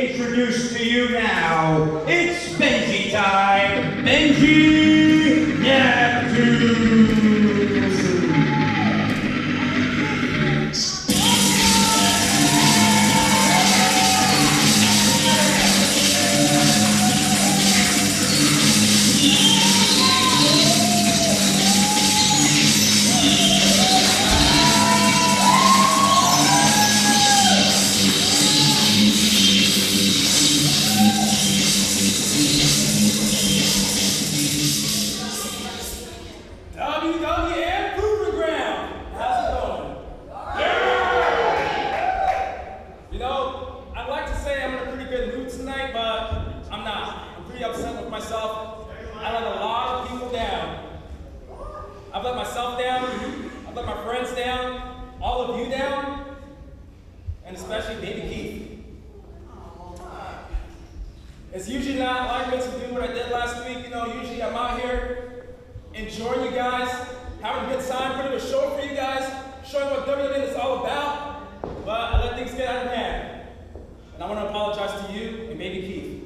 introduce to you now, it's Benji time, Benji Neptune. WWN Proving Ground. How's it going? You know, I'd like to say I'm in a pretty good mood tonight, but I'm not. I'm pretty upset with myself. I let a lot of people down. I've let myself down. I've let my friends down. All of you down. And especially Baby Keith. It's usually not like me to do what I did last week. You know, usually I'm out here enjoying you guys, having a good time, putting a show for you guys, showing what WWN is all about, but I let things get out of hand. And I want to apologize to you and Baby Keith.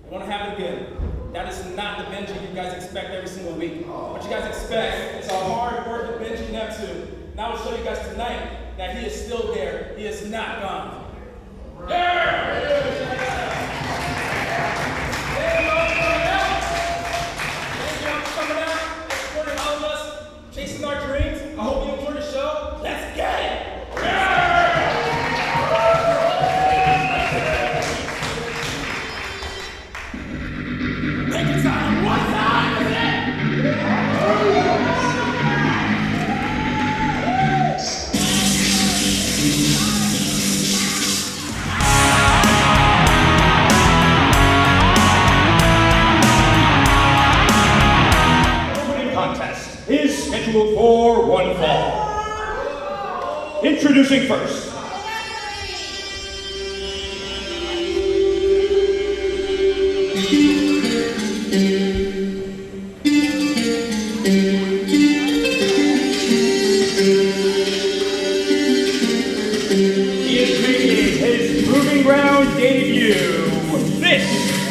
I want to have it again. That is not the Benji you guys expect every single week. What you guys expect is a hard-working Benji Neptune. And I will show you guys tonight that he is still there. He is not gone. Chasing our dreams. I hope you enjoy the show. Let's get it! Take it time. What time is it? Contest is scheduled for one fall. Introducing first. He is making his Proving Ground debut. This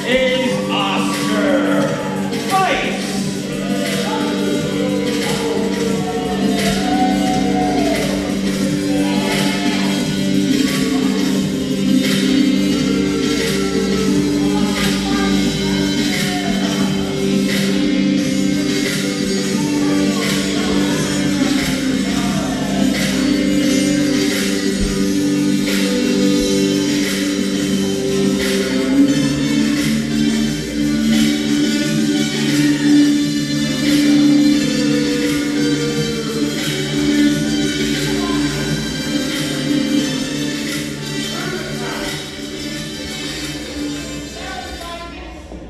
is Oscar Vice.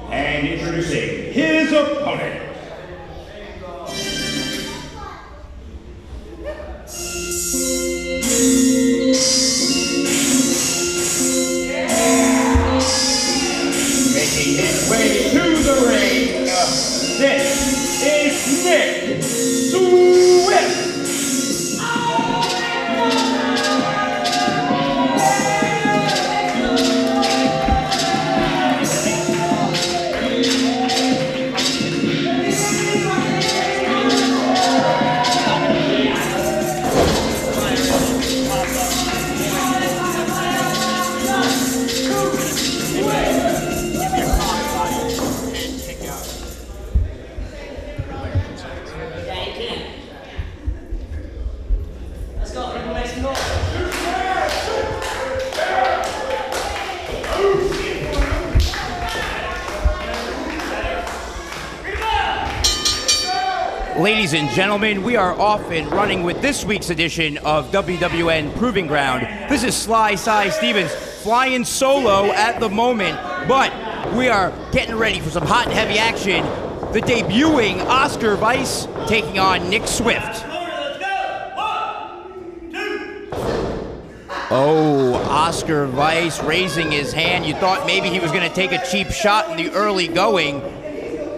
And introducing his opponent. Making his way to the ring, this is Nick Swift. Ladies and gentlemen, we are off and running with this week's edition of WWN Proving Ground. This is Sly Cy Stevens flying solo at the moment, but we are getting ready for some hot and heavy action. The debuting Oscar Vice taking on Nick Swift. Oh, Oscar Vice raising his hand. You thought maybe he was going to take a cheap shot in the early going,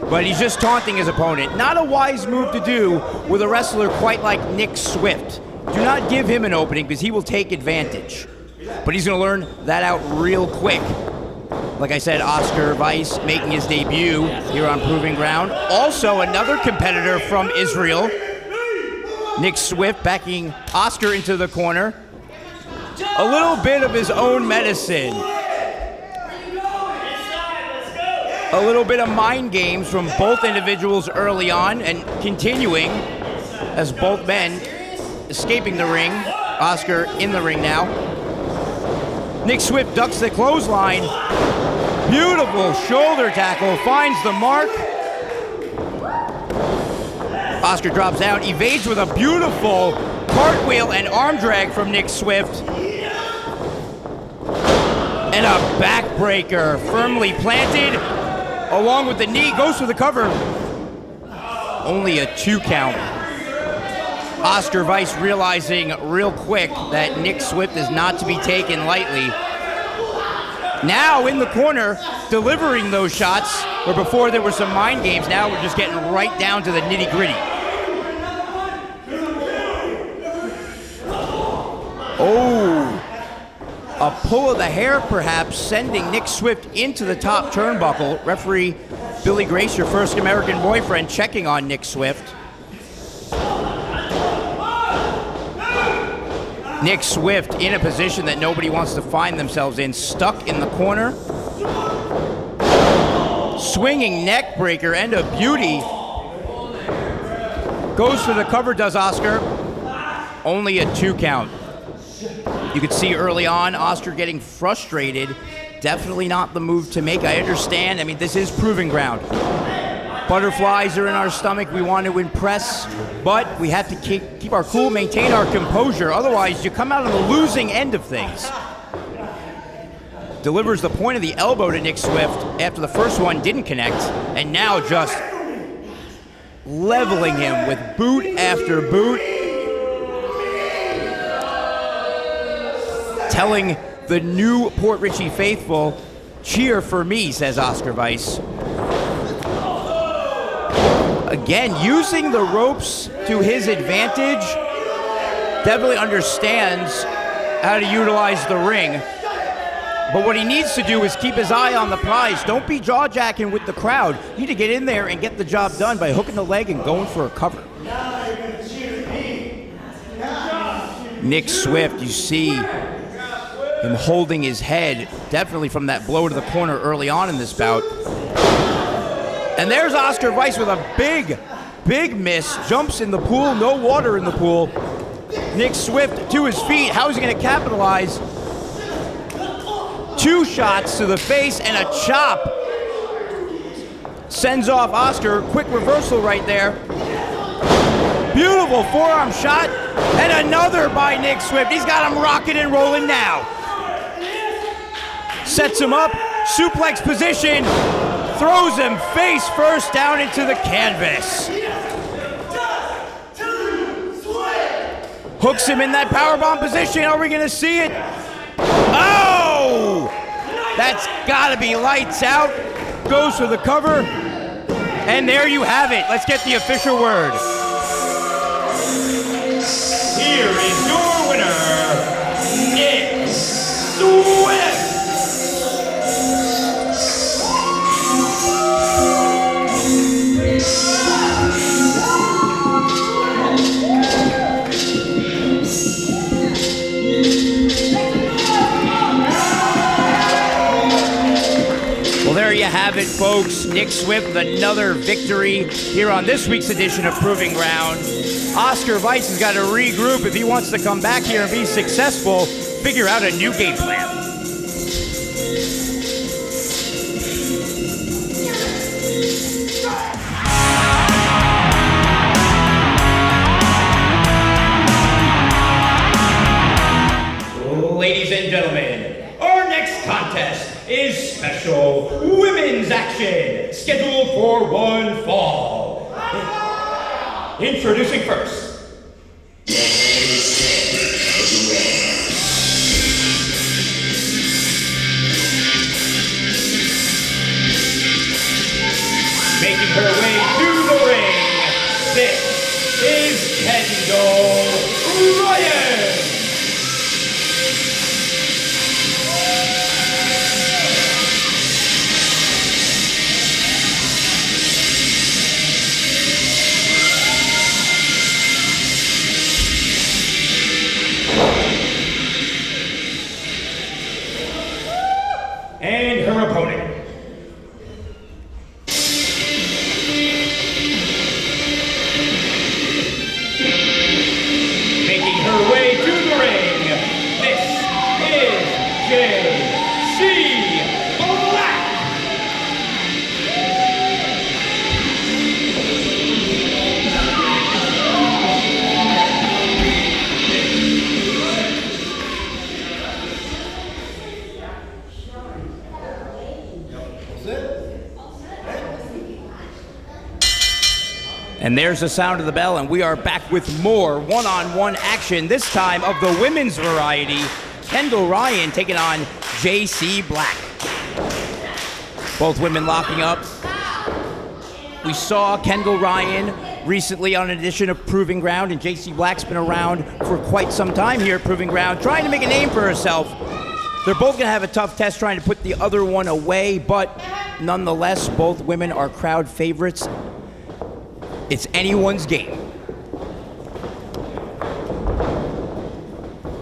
but he's just taunting his opponent. Not a wise move to do with a wrestler quite like Nick Swift. Do not give him an opening because he will take advantage. But he's going to learn that out real quick. Like I said, Oscar Weiss making his debut here on Proving Ground. Also, another competitor from Israel, Nick Swift, backing Oscar into the corner. A little bit of his own medicine. A little bit of mind games from both individuals early on and continuing as both men escaping the ring. Oscar in the ring now. Nick Swift ducks the clothesline. Beautiful shoulder tackle, finds the mark. Oscar drops down, evades with a beautiful cartwheel and arm drag from Nick Swift. And a backbreaker, firmly planted, along with the knee, goes for the cover. Only a 2 count. Oscar Weiss realizing real quick that Nick Swift is not to be taken lightly. Now in the corner, delivering those shots, where before there were some mind games, now we're just getting right down to the nitty-gritty. Oh, a pull of the hair perhaps, sending Nick Swift into the top turnbuckle. Referee Billy Grace, your first American boyfriend, checking on Nick Swift. Nick Swift in a position that nobody wants to find themselves in, stuck in the corner. Swinging neck breaker and a beauty. Goes for the cover, does Oscar. Only a 2 count. You could see early on Oscar getting frustrated. Definitely not the move to make. I understand. I mean, this is Proving Ground. Butterflies are in our stomach. We want to impress, but we have to keep our cool, maintain our composure. Otherwise, you come out on the losing end of things. Delivers the point of the elbow to Nick Swift after the first one didn't connect, and now just leveling him with boot after boot. Telling the new Port Richey faithful, cheer for me, says Oscar Weiss. Again, using the ropes to his advantage. Definitely understands how to utilize the ring. But what he needs to do is keep his eye on the prize. Don't be jaw-jacking with the crowd. You need to get in there and get the job done by hooking the leg and going for a cover. Nick Swift, you see him holding his head, definitely from that blow to the corner early on in this bout. And there's Oscar Weiss with a big miss. Jumps in the pool, no water in the pool. Nick Swift to his feet. How is he going to capitalize? 2 shots to the face and a chop. Sends off Oscar. Quick reversal right there. Beautiful forearm shot. And another by Nick Swift. He's got him rocking and rolling now. Sets him up. Suplex position. Throws him face first down into the canvas. Hooks him in that powerbomb position. Are we going to see it? Oh! That's got to be lights out. Goes for the cover. And there you have it. Let's get the official word. Here is your winner, Nick Swift. Well, there you have it, folks. Nick Swift with another victory here on this week's edition of Proving Ground. Oscar Weiss has got to regroup if he wants to come back here and be successful, figure out a new game plan. Ladies and gentlemen, our next contest is special women's action, scheduled for 1 fall. Introducing first. Making her way to the ring, this is Kendall Ryann. and her opponent. Making her way to the ring, this is JC Black. And there's the sound of the bell, and we are back with more one-on-one action, this time of the women's variety. Kendall Ryann taking on JC Black. Both women locking up. We saw Kendall Ryann recently on an edition of Proving Ground, and JC Black's been around for quite some time here at Proving Ground, trying to make a name for herself. They're both gonna have a tough test trying to put the other one away, but nonetheless, both women are crowd favorites. It's anyone's game.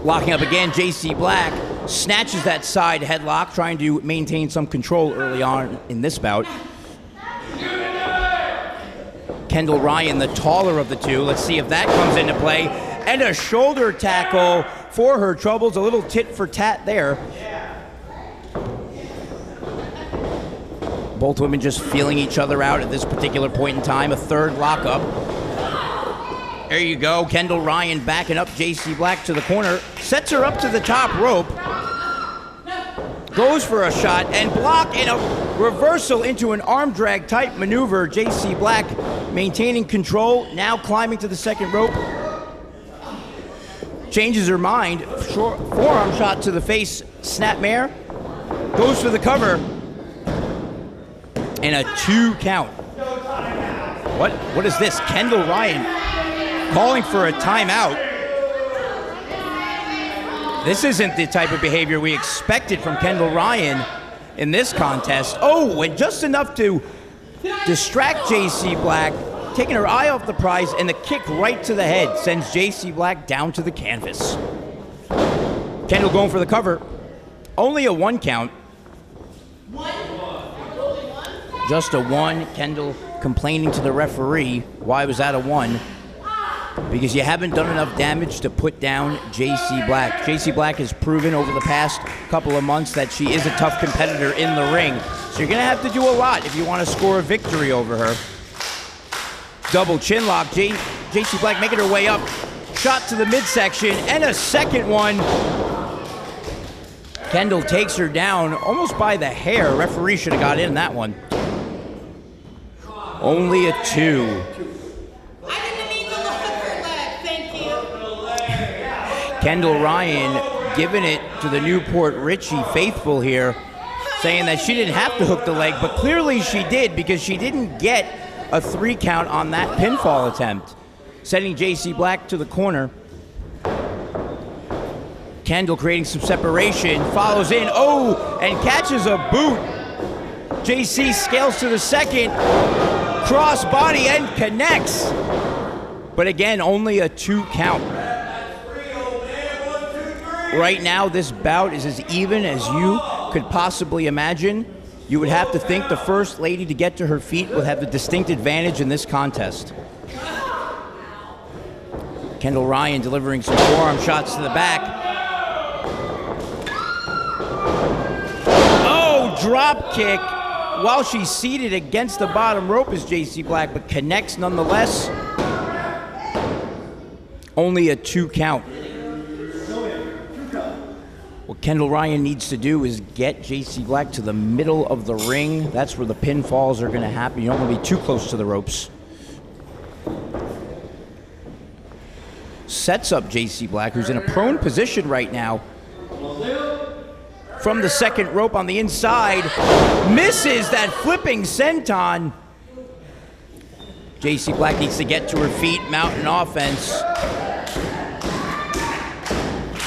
Locking up again, JC Black snatches that side headlock, trying to maintain some control early on in this bout. Kendall Ryann, the taller of the two. Let's see if that comes into play. And a shoulder tackle for her troubles. A little tit for tat there. Both women just feeling each other out at this particular point in time. A third lockup. There you go. Kendall Ryann backing up JC Black to the corner. Sets her up to the top rope. Goes for a shot and block in a reversal into an arm drag type maneuver. JC Black maintaining control. Now climbing to the second rope. Changes her mind. Forearm shot to the face. Snapmare. Goes for the cover. And a 2 count. What is this? Kendall Ryann calling for a timeout. This isn't the type of behavior we expected from Kendall Ryann in this contest. Oh, and just enough to distract JC Black, taking her eye off the prize, and the kick right to the head sends JC Black down to the canvas. Kendall going for the cover. Only a 1 count. Just a 1. Kendall complaining to the referee. Why was that a 1? Because you haven't done enough damage to put down JC Black. JC Black has proven over the past couple of months that she is a tough competitor in the ring. So you're going to have to do a lot if you want to score a victory over her. Double chin lock. JC Black making her way up. Shot to the midsection and a second one. Kendall takes her down almost by the hair. Referee should have got in that one. Only a 2. I didn't need to look at her leg, thank you. Kendall Ryann giving it to the new Port Richey faithful here, saying that she didn't have to hook the leg, but clearly she did because she didn't get a 3 count on that pinfall attempt. Sending JC Black to the corner. Kendall creating some separation, follows in, oh, and catches a boot. JC scales to the second. Cross body and connects. But again, only a 2 count. Right now, this bout is as even as you could possibly imagine. You would have to think the first lady to get to her feet would have the distinct advantage in this contest. Kendall Ryann delivering some forearm shots to the back. Oh, drop kick. While she's seated against the bottom rope is JC Black, but connects nonetheless. Only a 2 count. What Kendall Ryann needs to do is get JC Black to the middle of the ring. That's where the pinfalls are going to happen. You don't want to be too close to the ropes. Sets up JC Black, who's in a prone position right now. From the second rope on the inside, misses that flipping senton. JC Black needs to get to her feet, mount an offense.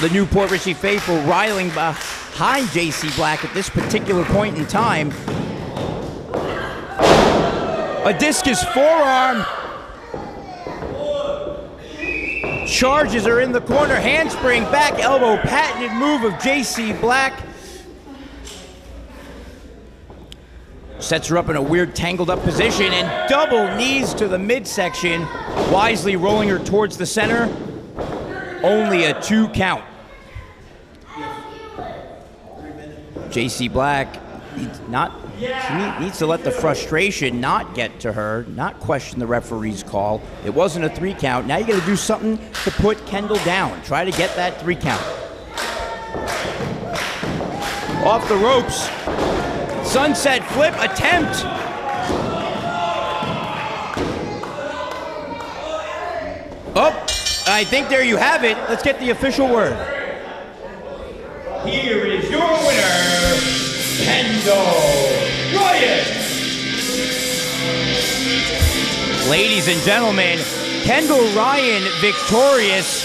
The new Port Richey faithful riling behind JC Black at this particular point in time. A discus forearm. Charges her in the corner, handspring, back elbow, patented move of JC Black. Sets her up in a weird tangled up position and double knees to the midsection, wisely rolling her towards the center. Only a 2 count. JC Black needs to let the frustration not get to her, not question the referee's call. It wasn't a 3 count. Now you got to do something to put Kendall down. Try to get that 3 count. Off the ropes. Sunset flip attempt. Oh, I think there you have it. Let's get the official word. Here is your winner, Kendall Ryann. Ladies and gentlemen, Kendall Ryann victorious.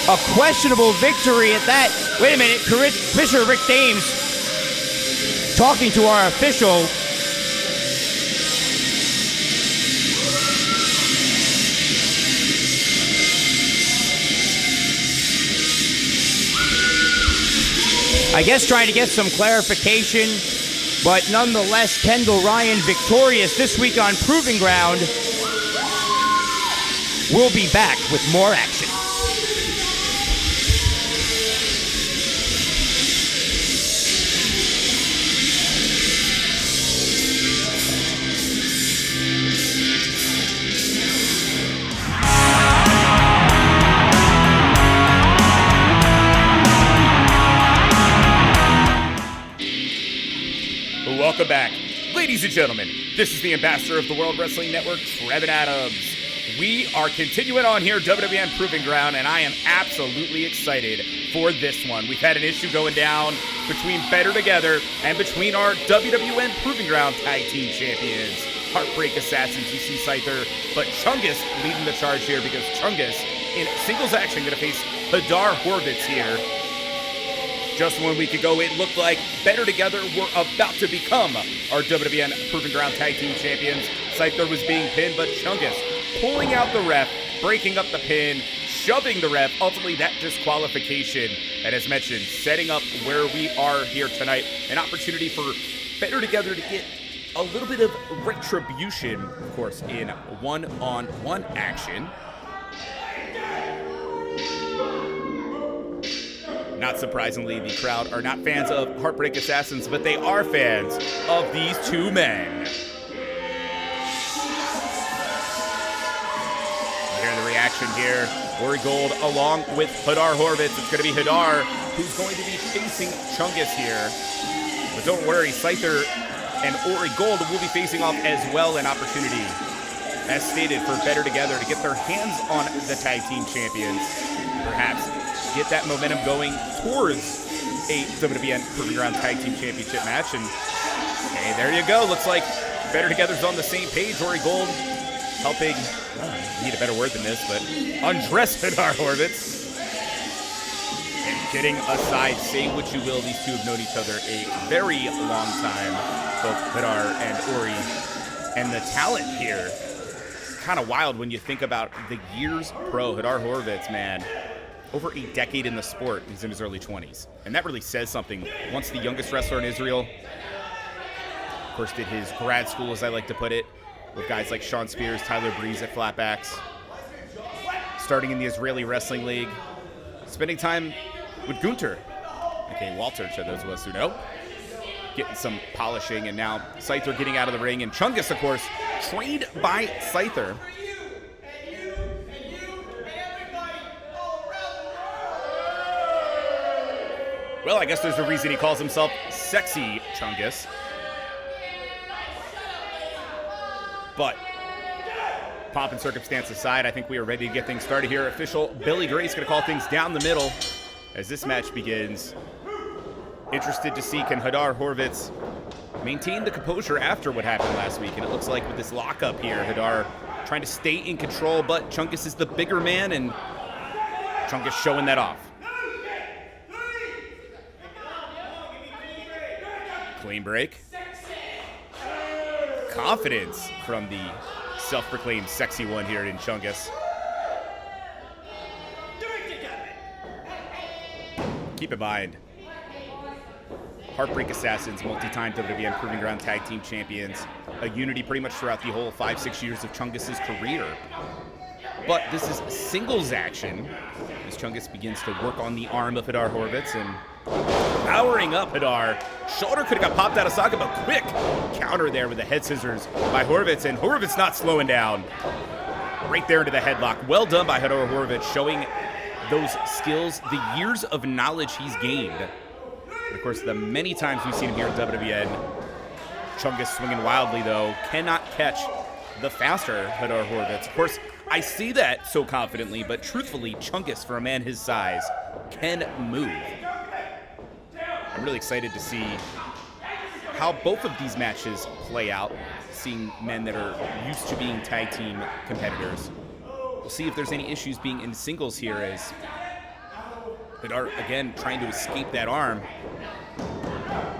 A questionable victory at that. Wait a minute, Commissioner Rick Dames talking to our official. I guess trying to get some clarification, but nonetheless, Kendall Ryann victorious this week on Proving Ground. We'll be back with more action. Welcome back. Ladies and gentlemen, this is the ambassador of the World Wrestling Network, Trevin Adams. We are continuing on here, WWN Proving Ground, and I am absolutely excited for this one. We've had an issue going down between Better Together and between our WWN Proving Ground Tag Team Champions, Heartbreak Assassins. You see Scyther, but Chungus leading the charge here because Chungus, in singles action, going to face Hadar Horvitz here. Just 1 week ago, it looked like Better Together were about to become our WWN Proving Ground Tag Team Champions. Scyther was being pinned, but Chungus pulling out the ref, breaking up the pin, shoving the ref, ultimately that disqualification. And as mentioned, setting up where we are here tonight, an opportunity for Better Together to get a little bit of retribution, of course, in one-on-one action. Not surprisingly, the crowd are not fans of Heartbreak Assassins, but they are fans of these two men. You hear the reaction here. Ori Gold along with Hadar Horvitz. It's going to be Hadar who's going to be facing Chungus here. But don't worry, Scyther and Ori Gold will be facing off as well, an opportunity, as stated, for Better Together to get their hands on the tag team champions. Perhaps get that momentum going towards a WWN Proving Ground Tag Team Championship match. And hey, there you go. Looks like Better Together's on the same page. Ori Gold helping, need a better word than this, but undress Hadar Horvitz. And kidding aside, say what you will, these two have known each other a very long time, both Hadar and Ori. And the talent here, kind of wild when you think about the years pro. Hadar Horvitz, man, over a decade in the sport. He's in his early 20s. And that really says something. Once the youngest wrestler in Israel. Of course, did his grad school, as I like to put it, with guys like Sean Spears, Tyler Breeze at Flatbacks. Starting in the Israeli Wrestling League. Spending time with Gunter, aka Walter, to those of us who know. Getting some polishing, and now Scyther getting out of the ring. And Chungus, of course, trained by Scyther. Well, I guess there's a reason he calls himself Sexy Chungus. But pomp and circumstance aside, I think we are ready to get things started here. Official Billy Gray's going to call things down the middle as this match begins. Interested to see, can Hadar Horvitz maintain the composure after what happened last week? And it looks like with this lockup here, Hadar trying to stay in control, but Chungus is the bigger man, and Chungus showing that off. Clean break. Confidence from the self-proclaimed sexy one here in Chungus. Keep in mind, Heartbreak Assassins, multi-time WWN Proving Ground Tag Team Champions. A unity pretty much throughout the whole 5-6 years of Chungus' career. But this is singles action as Chungus begins to work on the arm of Hadar Horvitz and powering up Hadar. Shoulder could have got popped out of socket, but quick counter there with the head scissors by Horvitz, and Horvitz not slowing down. Right there into the headlock. Well done by Hadar Horvitz, showing those skills, the years of knowledge he's gained. And of course, the many times we've seen him here at WWN. Chungus swinging wildly, though. Cannot catch the faster Hadar Horvitz. Of course, I see that so confidently, but truthfully, Chungus, for a man his size, can move. I'm really excited to see how both of these matches play out, seeing men that are used to being tag team competitors. We'll see if there's any issues being in singles here, as Hadar, again, trying to escape that arm.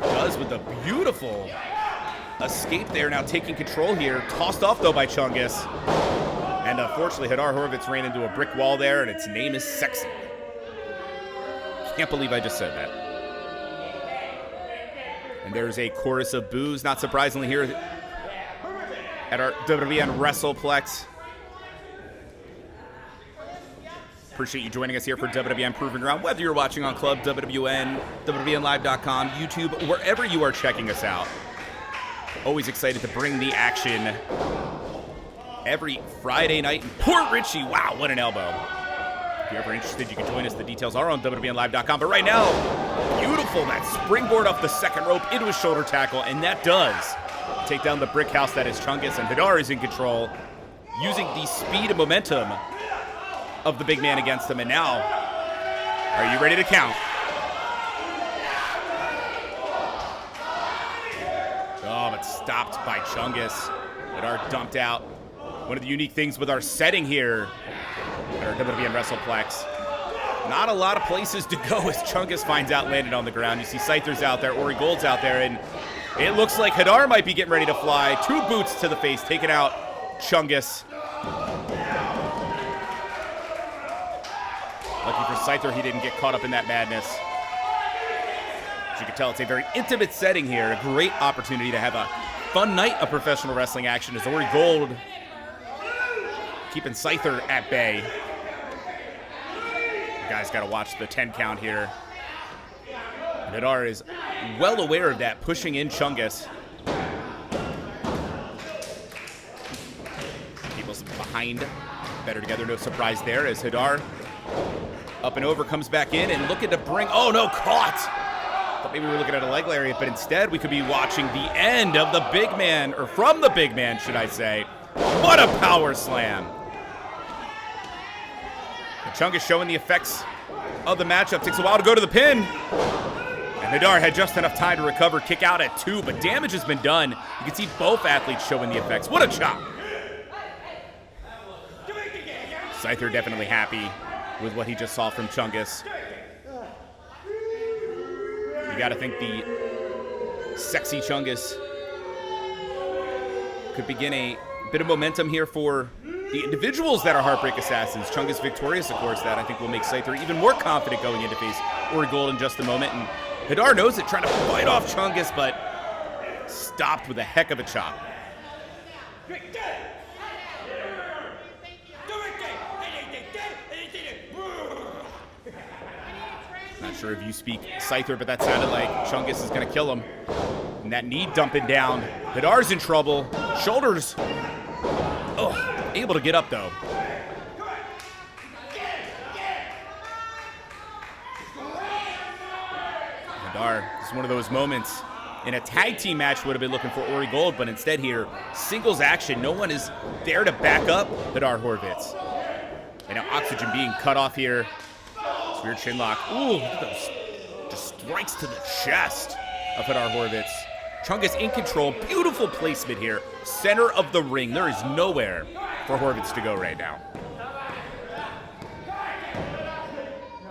Does with a beautiful escape there, now taking control here. Tossed off, though, by Chungus. And unfortunately, Hadar Horvitz ran into a brick wall there, and its name is Sexy. Can't believe I just said that. And there's a chorus of boos, not surprisingly, here at our WWN WrestlePlex. Appreciate you joining us here for WWN Proving Ground, whether you're watching on Club, WWN, WWNLive.com, YouTube, wherever you are checking us out. Always excited to bring the action every Friday night in Port Richey. Wow, what an elbow. If you're ever interested, you can join us. The details are on WWNLive.com. But right now, beautiful, that springboard off the second rope into a shoulder tackle, and that does take down the brick house that is Chungus, and Hadar is in control, using the speed and momentum of the big man against him. And now, are you ready to count? Oh, but stopped by Chungus. Hadar dumped out. One of the unique things with our setting here at our WWN WrestlePlex, not a lot of places to go as Chungus finds out landed on the ground. You see Scyther's out there, Ori Gold's out there, and it looks like Hadar might be getting ready to fly. 2 boots to the face, taking out Chungus. Lucky for Scyther, he didn't get caught up in that madness. As you can tell, it's a very intimate setting here. A great opportunity to have a fun night of professional wrestling action as Ori Gold keeping Scyther at bay. You guys got to watch the 10 count here. And Hadar is well aware of that, pushing in Chungus. People's behind, better together, no surprise there, as Hadar up and over, comes back in and looking to bring, oh no, caught! Thought maybe we were looking at a leg lariat, but instead we could be watching the end of the big man, or from the big man, should I say. What a power slam! Chungus showing the effects of the matchup. Takes a while to go to the pin. And Hadar had just enough time to recover, kick out at 2, but damage has been done. You can see both athletes showing the effects. What a chop! Scyther definitely happy with what he just saw from Chungus. You gotta think the sexy Chungus could begin a bit of momentum here for the individuals that are Heartbreak Assassins. Chungus victorious, of course, that I think will make Scyther even more confident going into face Ori Gold in just a moment. And Hadar knows it, trying to fight off Chungus, but stopped with a heck of a chop. Not sure if you speak Scyther, but that sounded like Chungus is going to kill him. And that knee dumping down. Hadar's in trouble. Shoulders. Oh. Able to get up, though. Hadar, it's one of those moments in a tag team match would have been looking for Ori Gold, but instead here, singles action. No one is there to back up Hadar Horvitz. And now oxygen being cut off here. This weird chin lock. Ooh, look at those. Just strikes to the chest of Hadar Horvitz. Chungus in control. Beautiful placement here. Center of the ring. There is nowhere for Horvitz to go right now.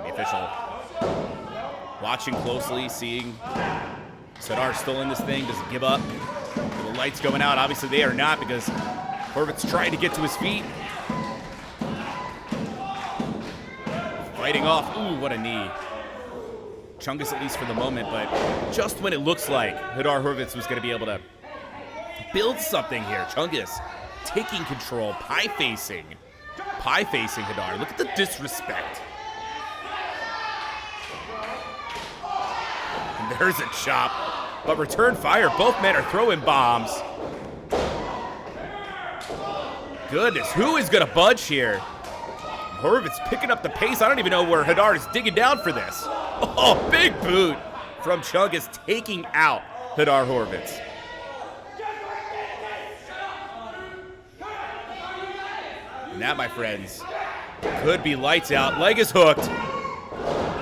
The official watching closely, seeing Hadar still in this thing. Doesn't give up. The lights going out. Obviously they are not, because Horvitz trying to get to his feet. Fighting off. Ooh, what a knee. Chungus at least for the moment, but just when it looks like Hadar Horvitz was going to be able to build something here, Chungus taking control, pie-facing Hadar. Look at the disrespect. And there's a chop, but return fire. Both men are throwing bombs. Goodness, who is going to budge here? Horvitz picking up the pace. I don't even know where Hadar is digging down for this. Oh, big boot from Chungus, taking out Hadar Horvitz. And that, my friends, could be lights out. Leg is hooked.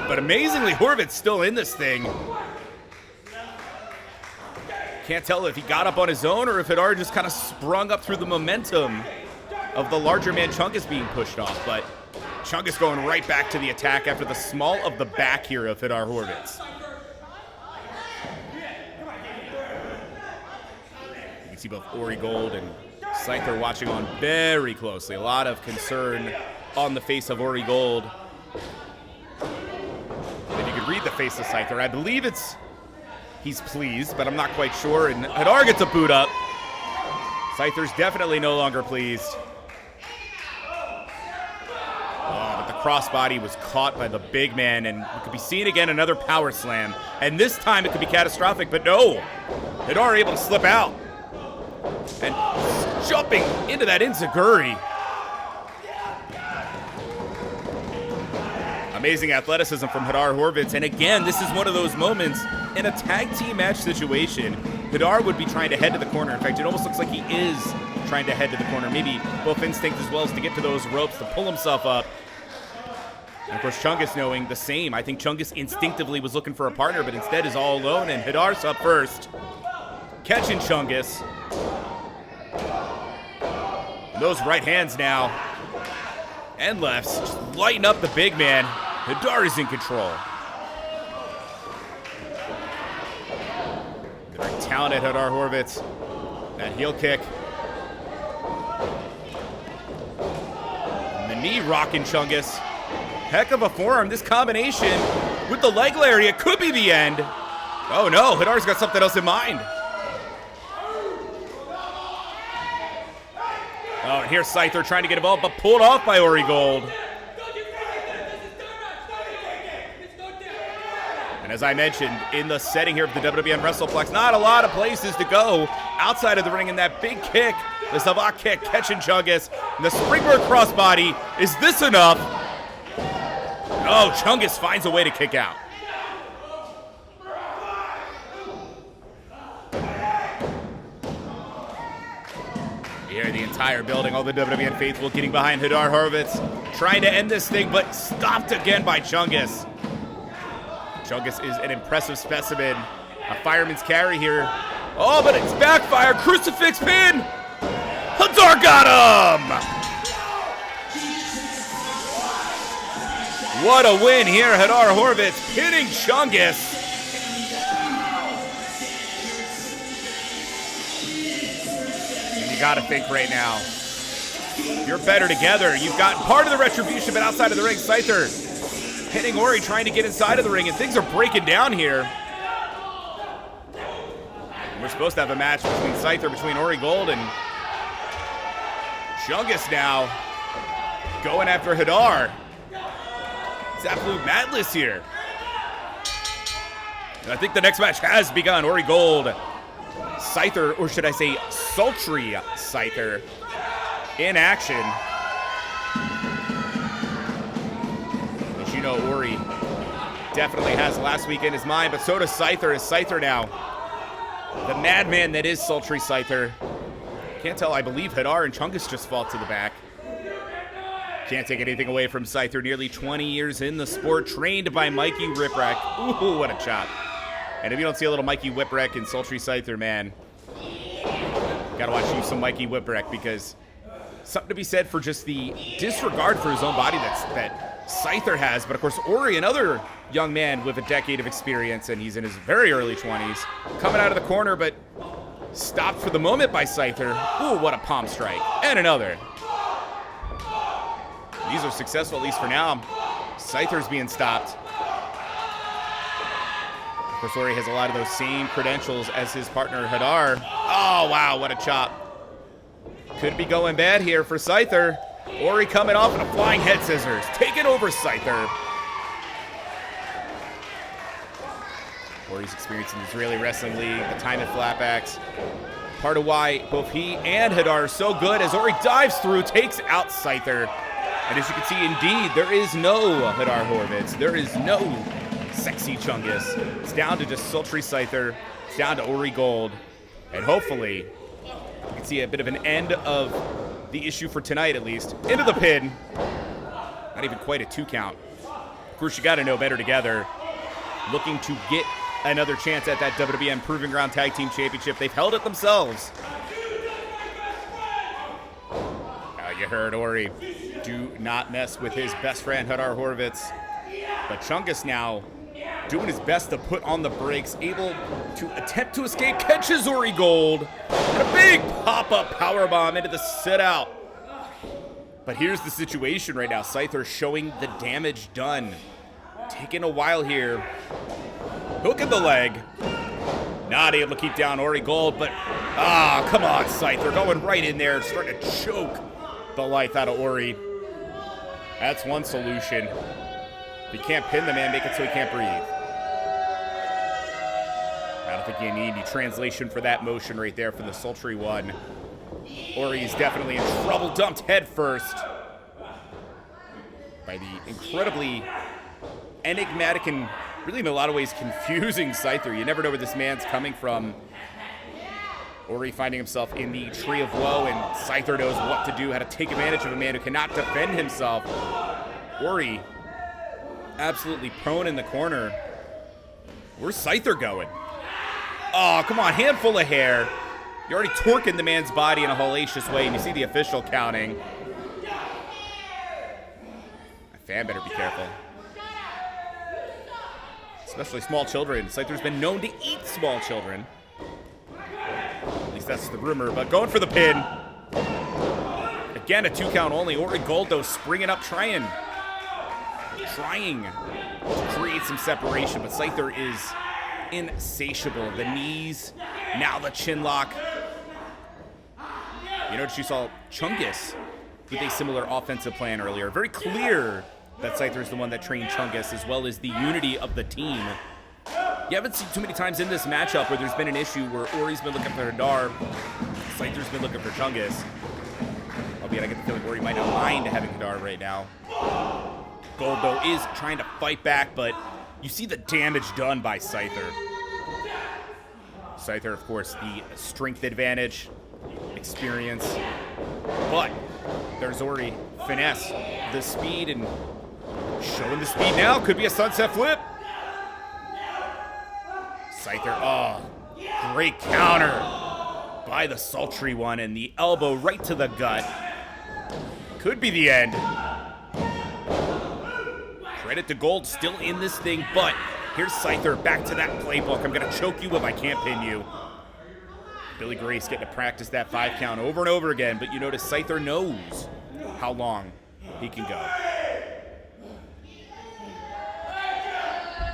But amazingly, Horvitz still in this thing. Can't tell if he got up on his own or if Hadar just kind of sprung up through the momentum of the larger man Chungus being pushed off. But Chungus going right back to the attack after the small of the back here of Hadar Horvitz. You can see both Ori Gold and Scyther watching on very closely. A lot of concern on the face of Ori Gold. And you can read the face of Scyther. I believe he's pleased, but I'm not quite sure. And Hadar gets a boot up. Scyther's definitely no longer pleased. Crossbody was caught by the big man, and we could be seeing again another power slam. And this time it could be catastrophic, but no. Hadar able to slip out. And jumping into that enziguri. Amazing athleticism from Hadar Horvitz. And again, this is one of those moments in a tag team match situation. Hadar would be trying to head to the corner. In fact, it almost looks like he is trying to head to the corner. Maybe both instinct as well as to get to those ropes to pull himself up. And of course, Chungus knowing the same. I think Chungus instinctively was looking for a partner, but instead is all alone, and Hadar's up first. Catching Chungus. And those right hands now, and lefts, just lighten up the big man. Hadar is in control. Very talented Hadar Horvitz. That heel kick. And the knee rocking Chungus. Heck of a forearm. This combination with the leg lariat could be the end. Oh no, Hadar's got something else in mind. Oh, and here's Scyther trying to get involved, but pulled off by Ori Gold. And as I mentioned, in the setting here of the WWN WrestlePlex, not a lot of places to go outside of the ring, and that big kick, the Savate kick, catching Chungus, and the springboard crossbody. Is this enough? Oh, Chungus finds a way to kick out. Here, the entire building, all the WWN faithful getting behind Hadar Horvitz, trying to end this thing, but stopped again by Chungus. Chungus is an impressive specimen. A fireman's carry here. Oh, but it's backfire. Crucifix pin. Hadar got him. What a win here, Hadar Horvitz pinning Chungus. And you gotta think right now, you're better together. You've got part of the retribution, but outside of the ring, Scyther hitting Ori, trying to get inside of the ring, and things are breaking down here. And we're supposed to have a match between Ori Gold and Chungus now, going after Hadar. It's absolute madness here. And I think the next match has begun. Ori Gold, Scyther, or should I say Sultry Scyther, in action. As you know, Ori definitely has last week in his mind, but so does Scyther. Is Scyther now the madman that is Sultry Scyther? Can't tell. I believe Hadar and Chungus just fall to the back. Can't take anything away from Scyther. Nearly 20 years in the sport, trained by Mikey Whipwreck. Ooh, what a chop. And if you don't see a little Mikey Whipwreck and Sultry Scyther, man, gotta watch you some Mikey Whipwreck, because something to be said for just the disregard for his own body that Scyther has. But of course, Ori, another young man with a decade of experience, and he's in his very early 20s, coming out of the corner, but stopped for the moment by Scyther. Ooh, what a palm strike. And another. These are successful, at least for now. Scyther's being stopped. Of course, Ori has a lot of those same credentials as his partner, Hadar. Oh, wow, what a chop. Could be going bad here for Scyther. Ori coming off in a flying head scissors, taking over Scyther. Ori's experience in the Israeli Wrestling League, the time at Flatbacks. Part of why both he and Hadar are so good as Ori dives through, takes out Scyther. And as you can see, indeed, there is no Hadar Horvitz. There is no sexy Chungus. It's down to just sultry Scyther. It's down to Ori Gold. And hopefully, you can see a bit of an end of the issue for tonight, at least. Into the pin. Not even quite a 2 count. Of course, you got to know better together. Looking to get another chance at that WWN Proving Ground Tag Team Championship. They've held it themselves. Now you heard Ori. Do not mess with his best friend, Hadar Horvitz. But Chungus now doing his best to put on the brakes, able to attempt to escape, catches Ori Gold, and a big pop-up powerbomb into the sit-out. But here's the situation right now. Scyther showing the damage done. Taking a while here. Hook in the leg. Not able to keep down Ori Gold, but come on, Scyther going right in there, starting to choke the life out of Ori. That's one solution. If you can't pin the man, make it so he can't breathe. I don't think you need any translation for that motion right there for the sultry one. Ori is definitely in trouble, dumped head first by the incredibly enigmatic and really in a lot of ways confusing Scyther. You never know where this man's coming from. Ori finding himself in the tree of woe, and Scyther knows what to do, how to take advantage of a man who cannot defend himself. Ori absolutely prone in the corner. Where's Scyther going? Oh, come on, handful of hair. You're already torquing the man's body in a hellacious way, and you see the official counting. A fan better be careful. Especially small children. Scyther's been known to eat small children. At least that's the rumor, but going for the pin. Again, a 2 count only. Ori Gold, though, springing up, trying to create some separation, but Scyther is insatiable. The knees, now the chin lock. You notice you saw Chungus with a similar offensive plan earlier. Very clear that Scyther is the one that trained Chungus, as well as the unity of the team. You haven't seen too many times in this matchup where there's been an issue where Ori's been looking for Hadar, Scyther's been looking for Chungus. Albeit I get the feeling Ori might not mind having Hadar right now. Gold, though, is trying to fight back, but you see the damage done by Scyther. Scyther, of course, the strength advantage, experience. But there's Ori, finesse, the speed, and showing the speed now. Could be a sunset flip. Scyther, great counter by the sultry one, and the elbow right to the gut. Could be the end. Credit to Gold, still in this thing, but here's Scyther back to that playbook. I'm going to choke you if I can't pin you. Billy Grace getting to practice that 5 count over and over again, but you notice Scyther knows how long he can go.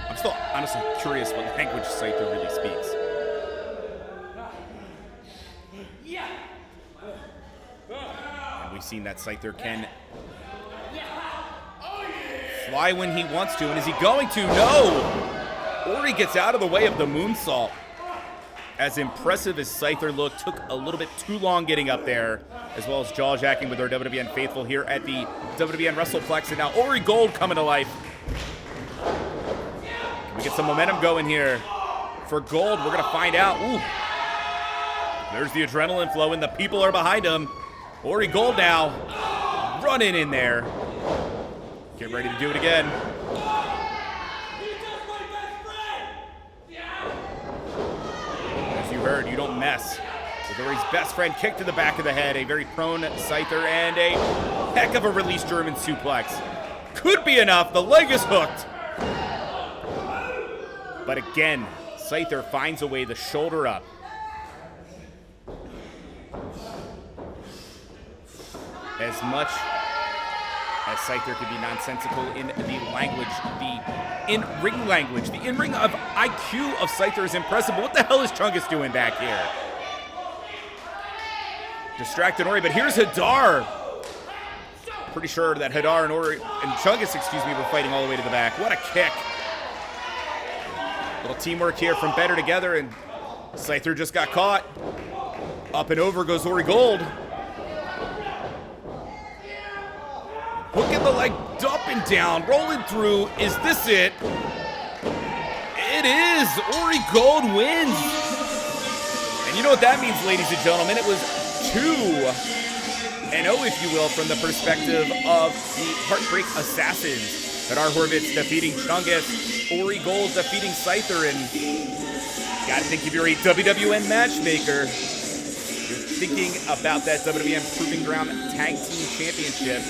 I'm still honestly curious what language Scyther really speaks. And we've seen that Scyther can fly when he wants to, and is he going to? No! Ori gets out of the way of the moonsault. As impressive as Scyther looked, took a little bit too long getting up there, as well as jaw-jacking with our WWN faithful here at the WWN WrestlePlex, and now Ori Gold coming to life. Can we get some momentum going here? For Gold, we're going to find out. Ooh. There's the adrenaline flowing. The people are behind him. Ori Gold now running in there. Get ready to do it again. As you heard, you don't mess with Ori's best friend. Kick to the back of the head. A very prone Scyther and a heck of a release German suplex. Could be enough. The leg is hooked. But again, Scyther finds a way, the shoulder up. As much as Scyther could be nonsensical in the language, the in-ring language. The in-ring of IQ of Scyther is impressive, but what the hell is Chungus doing back here? Distracted Ori, but here's Hadar. Pretty sure that Hadar and Chungus, were fighting all the way to the back. What a kick. Little teamwork here from Better Together, and Scyther just got caught. Up and over goes Ori Gold. Hooking the leg up and down, rolling through. Is this it? It is. Ori Gold wins. And you know what that means, ladies and gentlemen? It was 2-0, if you will, from the perspective of the Heartbreak Assassins. Hadar Horvitz defeating Chungus, Ori Gold defeating Scyther, and gotta think if you're a WWN matchmaker, you're thinking about that WWN Proving Ground Tag Team Championship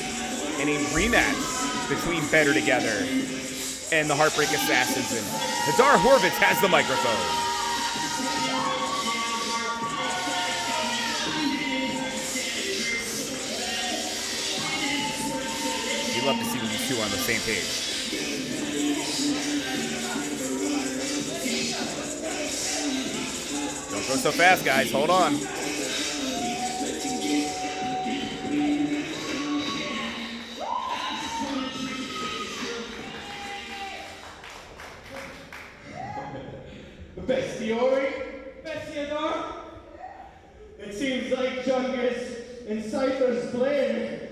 and a rematch between Better Together and the Heartbreak Assassins. And Hadar Horvitz has the microphone. You love to see when these two are on the same page. Don't go so fast, guys. Hold on. Bestie Ori? Bestie Hadar? It seems like Chungus and Scyther's plan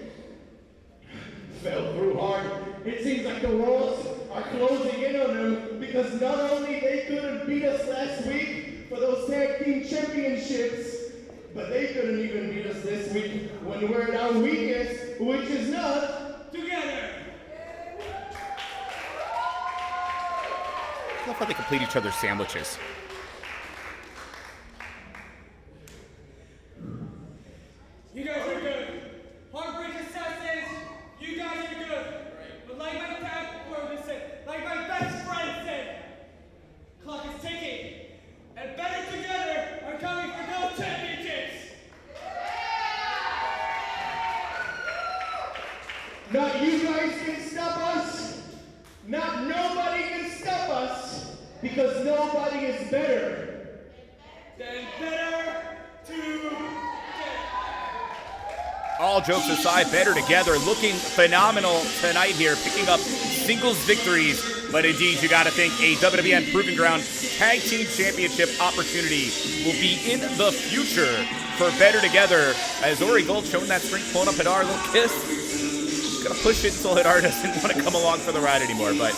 fell through hard. It seems like the walls are closing in on them because not only they couldn't beat us last week for those tag team championships, but they couldn't even beat us this week when we're at our weakest, which is not together. I love how they complete each other's sandwiches. You guys are good. Heartbreak Assassins, you guys are good. But like my tag brother said, like my best friend said, clock is ticking. And Better Together are coming for those championships. Not you guys can stop us. Not nobody can stop us. Because nobody is better than Better Together. All jokes aside, Better Together looking phenomenal tonight here, picking up singles victories. But indeed, you got to think a WWN Proving Ground Tag Team Championship opportunity will be in the future for Better Together. As Ori Gold showing that strength, pulling up Hadar, a little kiss. Gonna push it until Hadar doesn't want to come along for the ride anymore. But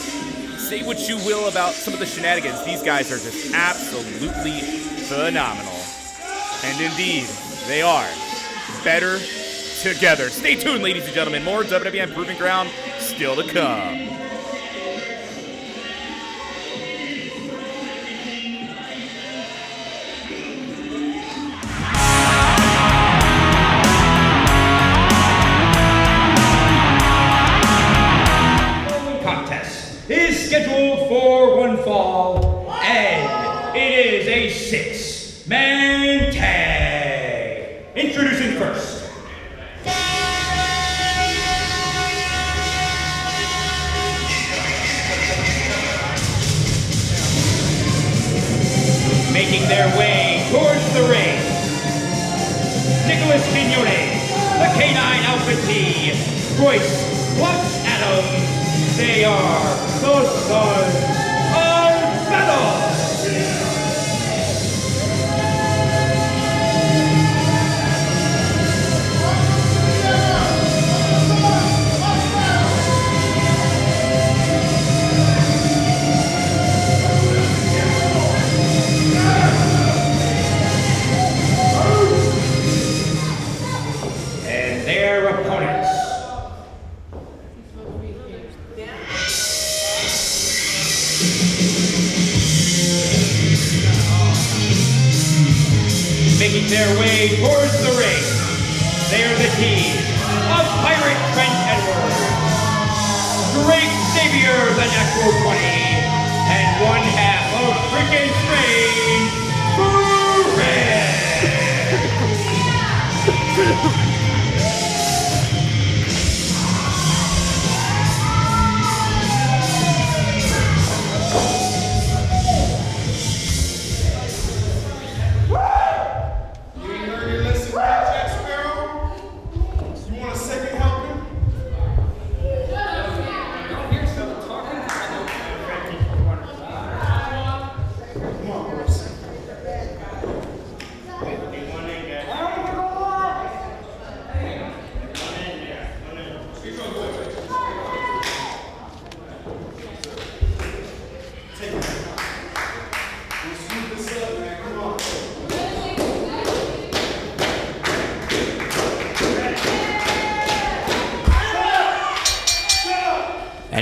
say what you will about some of the shenanigans. These guys are just absolutely phenomenal. And indeed, they are Better Together. Stay tuned, ladies and gentlemen. More WWN Proving Ground still to come. Contest is scheduled for one fall, and it is a 6-man tag. Introducing first. Making their way towards the ring, Quinones, the K9 Alpha T, Royce, Watch Adams, they are the Sons of Battle. Making their way towards the ring, they are the team of Pirate Trent Edwards, Great Zavior the Natural 20, and one half of Frickin Train,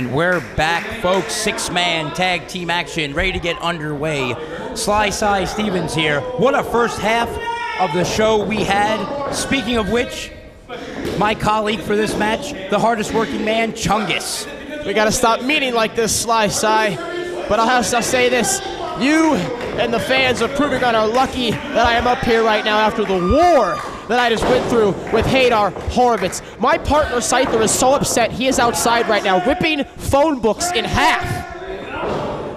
And we're back, folks. 6-man tag team action ready to get underway. Sly Stevens here. What a first half of the show we had. Speaking of which, my colleague for this match, the hardest working man, Chungus. We got to stop meeting like this, Sly. But I'll say this. You and the fans of Proving Ground are lucky that I am up here right now after the war that I just went through with Hadar, Horvitz. My partner, Scyther, is so upset he is outside right now ripping phone books in half.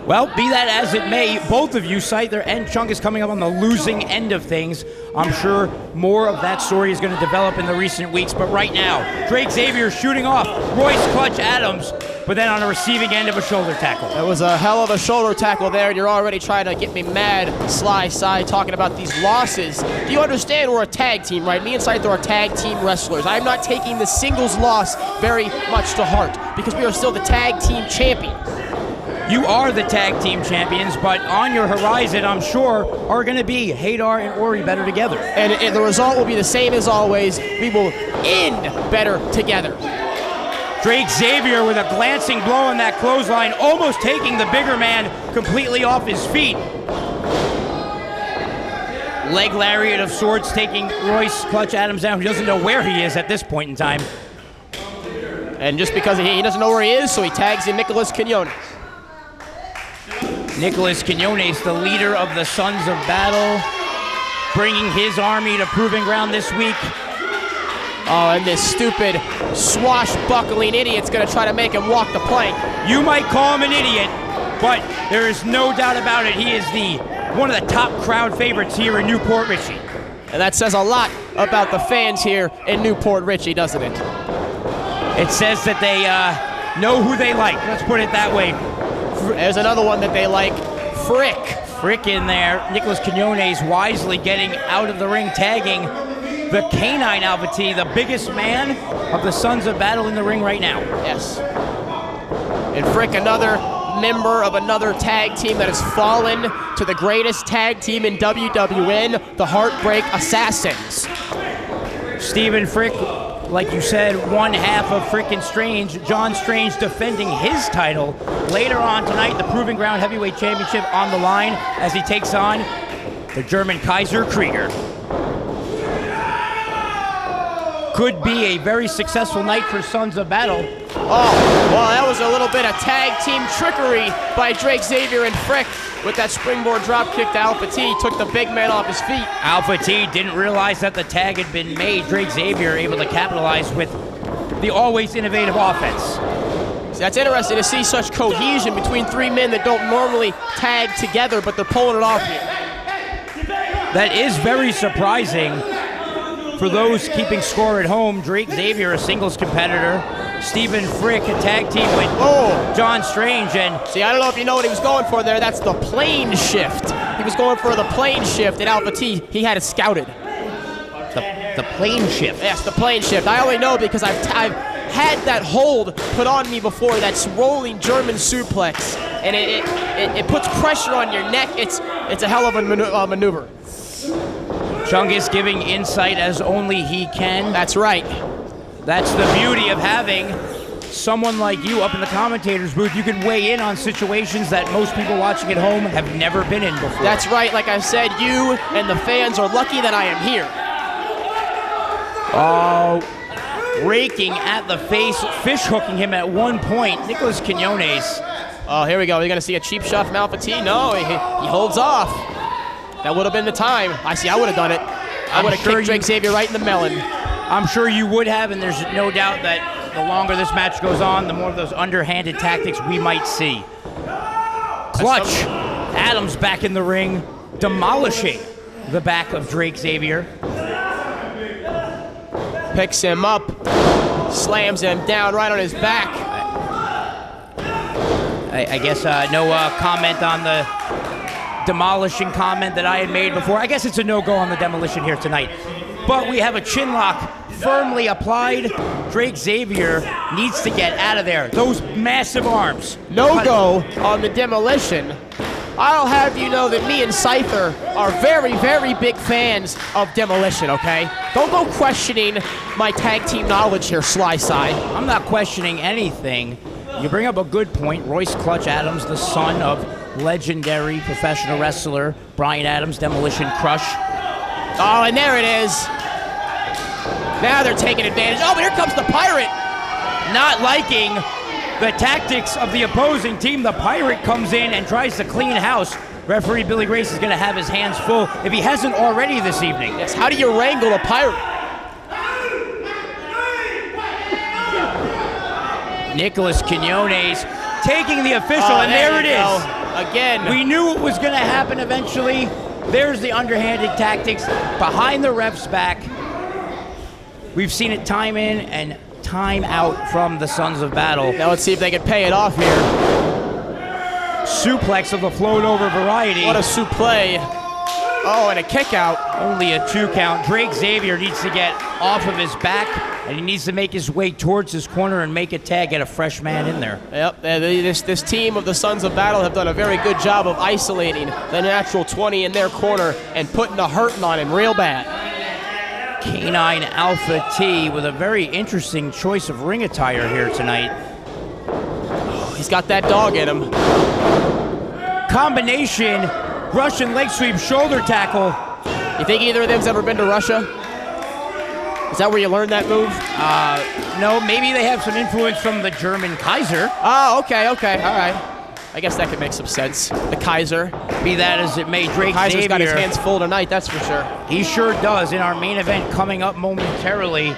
Well, be that as it may, both of you, Scyther and Chungus, coming up on the losing end of things. I'm sure more of that story is going to develop in the recent weeks, but right now, Zavior shooting off Royce Clutch Adams, but then on the receiving end of a shoulder tackle. That was a hell of a shoulder tackle there, and you're already trying to get me mad, Sly, talking about these losses. Do you understand we're a tag team, right? Me and Scyther are tag team wrestlers. I'm not taking the singles loss very much to heart, because we are still the tag team champions. You are the tag team champions, but on your horizon, I'm sure, are going to be Hadar and Ori better together. And the result will be the same as always. We will end better together. Zavior with a glancing blow on that clothesline, almost taking the bigger man completely off his feet. Leg lariat of sorts, taking Royce Clutch Adams down, who doesn't know where he is at this point in time. And just because he doesn't know where he is, so he tags in Nicholas Quinones. Nicholas Quinones, the leader of the Sons of Battle, bringing his army to Proving Ground this week. Oh, and this stupid swashbuckling idiot's gonna try to make him walk the plank. You might call him an idiot, but there is no doubt about it. He is one of the top crowd favorites here in Port Richey. And that says a lot about the fans here in Port Richey, doesn't it? It says that they know who they like. Let's put it that way. There's another one that they like, Frickin there. Nicholas Quinones wisely getting out of the ring, tagging the canine Alpha T, the biggest man of the Sons of Battle in the ring right now. Yes. And Frick, another member of another tag team that has fallen to the greatest tag team in WWN, the Heartbreak Assassins. Stephen Frick, like you said, one half of Frickin' Strange. John Strange defending his title. Later on tonight, the Proving Ground Heavyweight Championship on the line as he takes on the German Kaiser, Krieger. Could be a very successful night for Sons of Battle. Oh, well, that was a little bit of tag team trickery by Zavior and Frick with that springboard drop kick to Alpha T. Took the big man off his feet. Alpha T didn't realize that the tag had been made. Zavior able to capitalize with the always innovative offense. So that's interesting to see such cohesion between three men that don't normally tag together, but they're pulling it off here. That is very surprising. For those keeping score at home, Zavior, a singles competitor, Stephen Frick, a tag team with John Strange, and... See, I don't know if you know what he was going for there. That's the plane shift. He was going for the plane shift at Alpha T. He had it scouted. The plane shift? Yes, the plane shift. I only know because I've had that hold put on me before, that rolling German suplex, and it puts pressure on your neck. It's a hell of a maneuver. Chungus giving insight as only he can. That's right. That's the beauty of having someone like you up in the commentator's booth. You can weigh in on situations that most people watching at home have never been in before. That's right. Like I said, you and the fans are lucky that I am here. Oh, raking at the face, fish hooking him at one point. Nicholas Quinones. Oh, here we go. Are you going to see a cheap shot from Alpha T? No, he holds off. That would have been the time. I would have done it. I would have kicked Zavior right in the melon. I'm sure you would have, and there's no doubt that the longer this match goes on, the more of those underhanded tactics we might see. Clutch. Adams back in the ring, demolishing the back of Zavior. Picks him up, slams him down right on his back. I guess no comment on the demolishing comment that I had made before. I guess it's a no-go on the demolition here tonight. But we have a chin lock firmly applied. Zavior needs to get out of there. Those massive arms. No-go on the demolition. I'll have you know that me and Scyther are very, very big fans of demolition, okay? Don't go questioning my tag team knowledge here, Sly. I'm not questioning anything. You bring up a good point. Royce Clutch Adams, the son of legendary professional wrestler Brian Adams, Demolition Crush. Oh, and there it is. Now they're taking advantage. Oh, but here comes the Pirate. Not liking the tactics of the opposing team, the Pirate comes in and tries to clean house. Referee Billy Grace is going to have his hands full if he hasn't already this evening. Yes, how do you wrangle a Pirate? Nicholas Quinones taking the official, and there it is. Again. We knew it was going to happen eventually. There's the underhanded tactics behind the ref's back. We've seen it time in and time out from the Sons of Battle. Now let's see if they can pay it off here. Suplex of the float over variety. What a suplex. Oh, and a kick out. Only a 2 count. Drake Zavior needs to get off of his back, and he needs to make his way towards his corner and make a tag, get a fresh man in there. Yep, this team of the Sons of Battle have done a very good job of isolating the natural 20 in their corner and putting a hurting on him real bad. Canine Alpha T with a very interesting choice of ring attire here tonight. He's got that dog in him. Combination Russian leg sweep shoulder tackle. You think either of them's ever been to Russia? Is that where you learned that move? No, maybe they have some influence from the German Kaiser. Oh, okay, all right. I guess that could make some sense. The Kaiser. Be that as it may, Drake Kaiser's Zavior, got his hands full tonight, that's for sure. He sure does. In our main event coming up momentarily,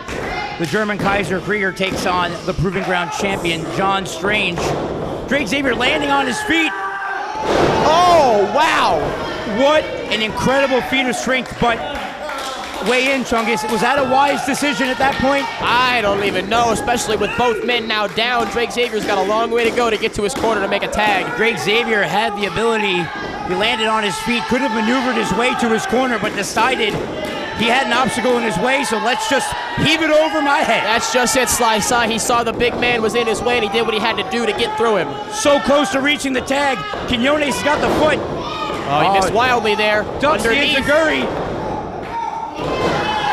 the German Kaiser Krieger takes on the Proving Ground champion, John Strange. Drake Zavior landing on his feet. Oh, wow. What an incredible feat of strength, but weigh in, Chungus. Was that a wise decision at that point? I don't even know, especially with both men now down. Drake Zavier's got a long way to go to get to his corner to make a tag. Drake Zavior had the ability. He landed on his feet, could have maneuvered his way to his corner, but decided he had an obstacle in his way, so let's just heave it over my head. That's just it, Sly Cy. He saw the big man was in his way, and he did what he had to do to get through him. So close to reaching the tag. Quinones has got the foot. Oh, he missed wildly there. Ducks the enziguri.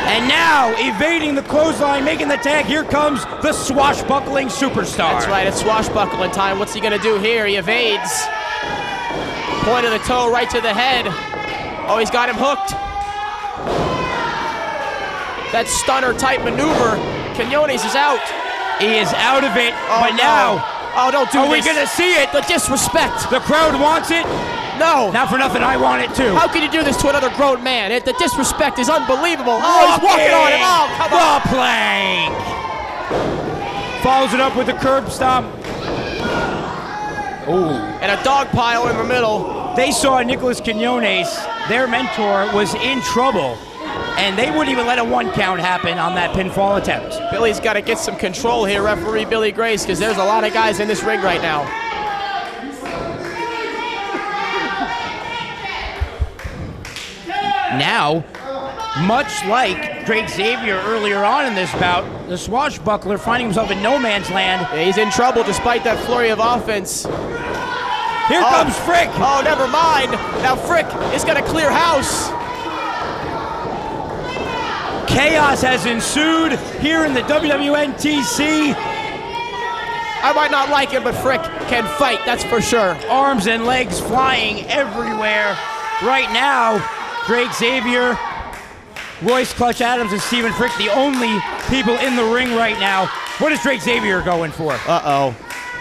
And now, evading the clothesline, making the tag, here comes the swashbuckling superstar. That's right, it's swashbuckling time. What's he gonna do here? He evades. Point of the toe right to the head. Oh, he's got him hooked. That stunner type maneuver. Quinones is out. He is out of it, oh, but no. now. Oh, don't do this. Are we this. gonna see it? The disrespect. The crowd wants it. No. Not for nothing, I want it too. How can you do this to another grown man? The disrespect is unbelievable. Oh, he's walking on him. Oh, come on. The plank. Follows it up with the curb stomp. Ooh. And a dog pile in the middle. They saw Nicholas Quinones, their mentor, was in trouble, and they wouldn't even let a 1 count happen on that pinfall attempt. Billy's got to get some control here, referee Billy Grace, because there's a lot of guys in this ring right now. Now, much like Drake Zavior earlier on in this bout, the swashbuckler finding himself in no man's land. Yeah, he's in trouble despite that flurry of offense. Here comes Frick. Oh, never mind. Now Frick is going to clear house. Chaos has ensued here in the WWNTC. I might not like him, but Frick can fight, that's for sure. Arms and legs flying everywhere. Right now, Drake Zavior, Royce Clutch Adams, and Stephen Frick, the only people in the ring right now. What is Drake Zavior going for? Uh-oh.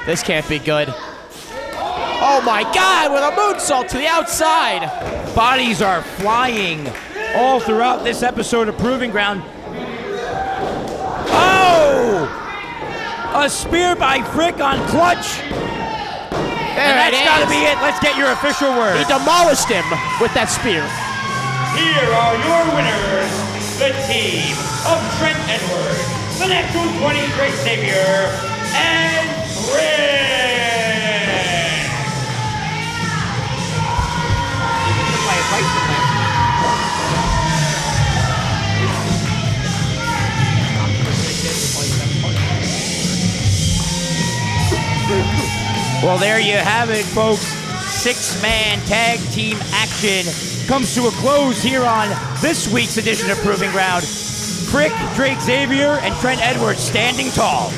This can't be good. Oh my God, with a moonsault to the outside. Bodies are flying all throughout this episode of Proving Ground. Oh! A spear by Frick on Clutch. And that's got to be it. Let's get your official word. He demolished him with that spear. Here are your winners, the team of Trent Edwards, the natural 20 Drake Zavior, and Rick. Well, there you have it, folks. 6-man tag team action comes to a close here on this week's edition of Proving Ground. Frick, Drake Zavior, and Trent Edwards standing tall.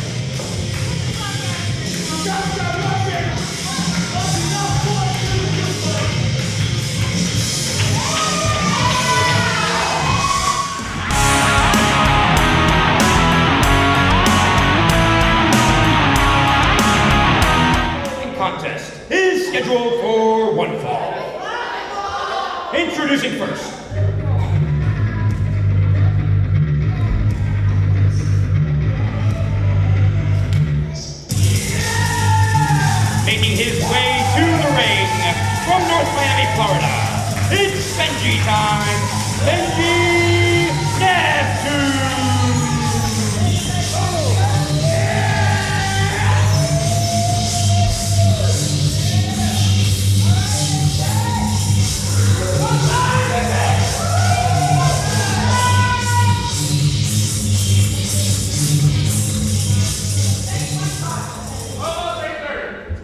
Contest is scheduled for one fall. Introducing first. Making his way to the ring from North Miami, Florida, it's Benji time. Benji Neptune.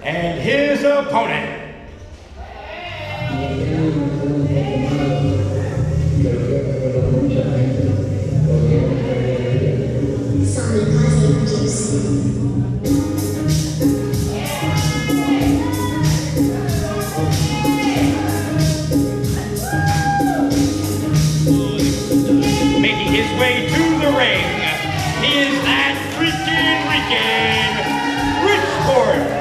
And his opponent. Making his way to the ring, he is that freaking Richport.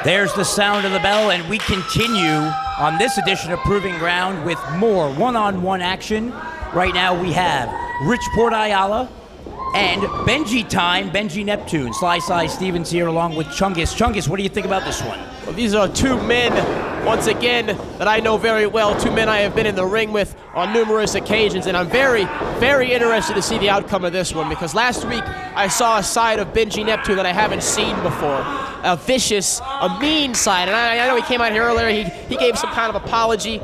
There's the sound of the bell, and we continue on this edition of Proving Ground with more one-on-one action. Right now we have Richport Ayala and Benji Neptune. Sly Stevens here along with Chungus. Chungus, what do you think about this one? Well, these are two men, once again, that I know very well. Two men I have been in the ring with on numerous occasions, and I'm very, very interested to see the outcome of this one, because last week I saw a side of Benji Neptune that I haven't seen before. A vicious, a mean side, and I know he came out here earlier. He gave some kind of apology.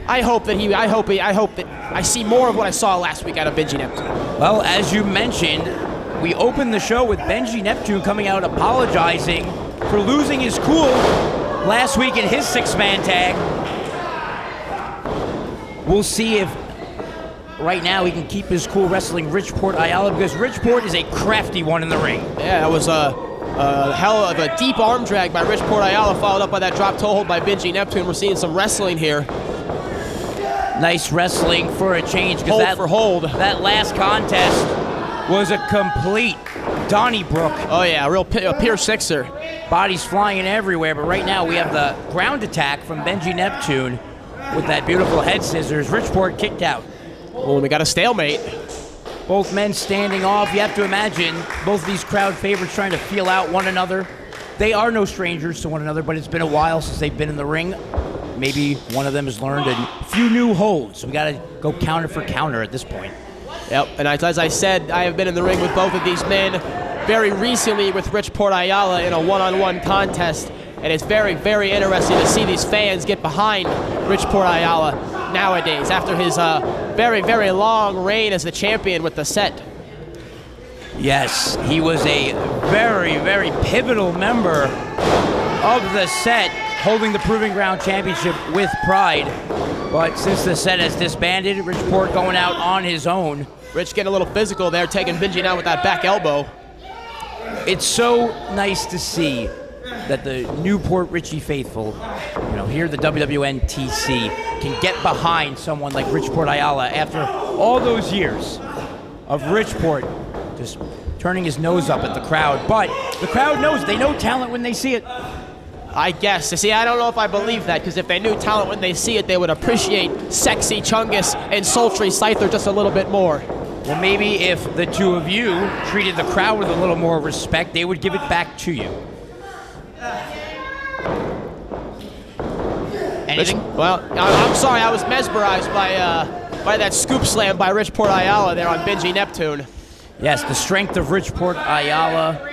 I hope that I see more of what I saw last week out of Benji Neptune. Well, as you mentioned, we opened the show with Benji Neptune coming out apologizing for losing his cool last week in his six-man tag. We'll see if right now he can keep his cool wrestling Richport Ayala, because Richport is a crafty one in the ring. Yeah, that was a hell of a deep arm drag by Richport Ayala, followed up by that drop toe hold by Benji Neptune. We're seeing some wrestling here. Nice wrestling for a change. Hold for hold. That last contest was a complete Donnybrook. Oh yeah, a real Pier Sixer. Bodies flying everywhere, but right now we have the ground attack from Benji Neptune with that beautiful head scissors. Richport kicked out. Oh, we got a stalemate. Both men standing off. You have to imagine both of these crowd favorites trying to feel out one another. They are no strangers to one another, but it's been a while since they've been in the ring. Maybe one of them has learned a few new holds. We got to go counter for counter at this point. Yep, and as I said, I have been in the ring with both of these men very recently with Richport Ayala in a one-on-one contest, and it's very, very interesting to see these fans get behind Richport Ayala nowadays after his very, very long reign as the champion with the set. Yes, he was a very, very pivotal member of the set, holding the Proving Ground Championship with pride. But since the set has disbanded, Richport going out on his own. Rich getting a little physical there, taking Benji down with that back elbow. It's so nice to see that the new Port Richey faithful, here the WWN TC, can get behind someone like Richport Ayala after all those years of Richport just turning his nose up at the crowd. But the crowd knows, they know talent when they see it. I guess. You see, I don't know if I believe that, because if they knew talent when they see it, they would appreciate sexy Chungus and sultry Scyther just a little bit more. Well, maybe if the two of you treated the crowd with a little more respect, they would give it back to you. Anything? Well, I'm sorry, I was mesmerized by that scoop slam by Richport Ayala there on Benji Neptune. Yes, the strength of Bridgeport Ayala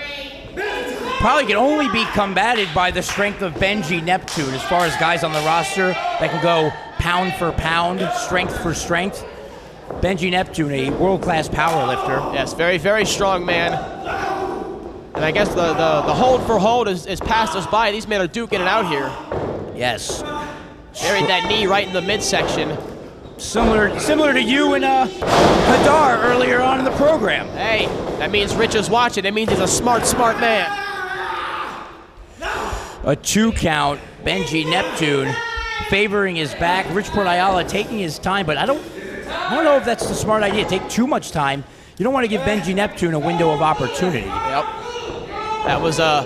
probably can only be combated by the strength of Benji Neptune as far as guys on the roster that can go pound for pound, strength for strength. Benji Neptune, a world-class power lifter. Yes, very, very strong man. And I guess the hold for hold is passed us by. These men are duking it out here. Yes. Buried that knee right in the midsection. Similar to you and Hadar earlier on in the program. Hey, that means Rich is watching. It means he's a smart man. A 2 count, Benji Neptune favoring his back. Bridgeport Ayala taking his time, but I don't know if that's the smart idea. Take too much time. You don't want to give Benji Neptune a window of opportunity. Yep. That was a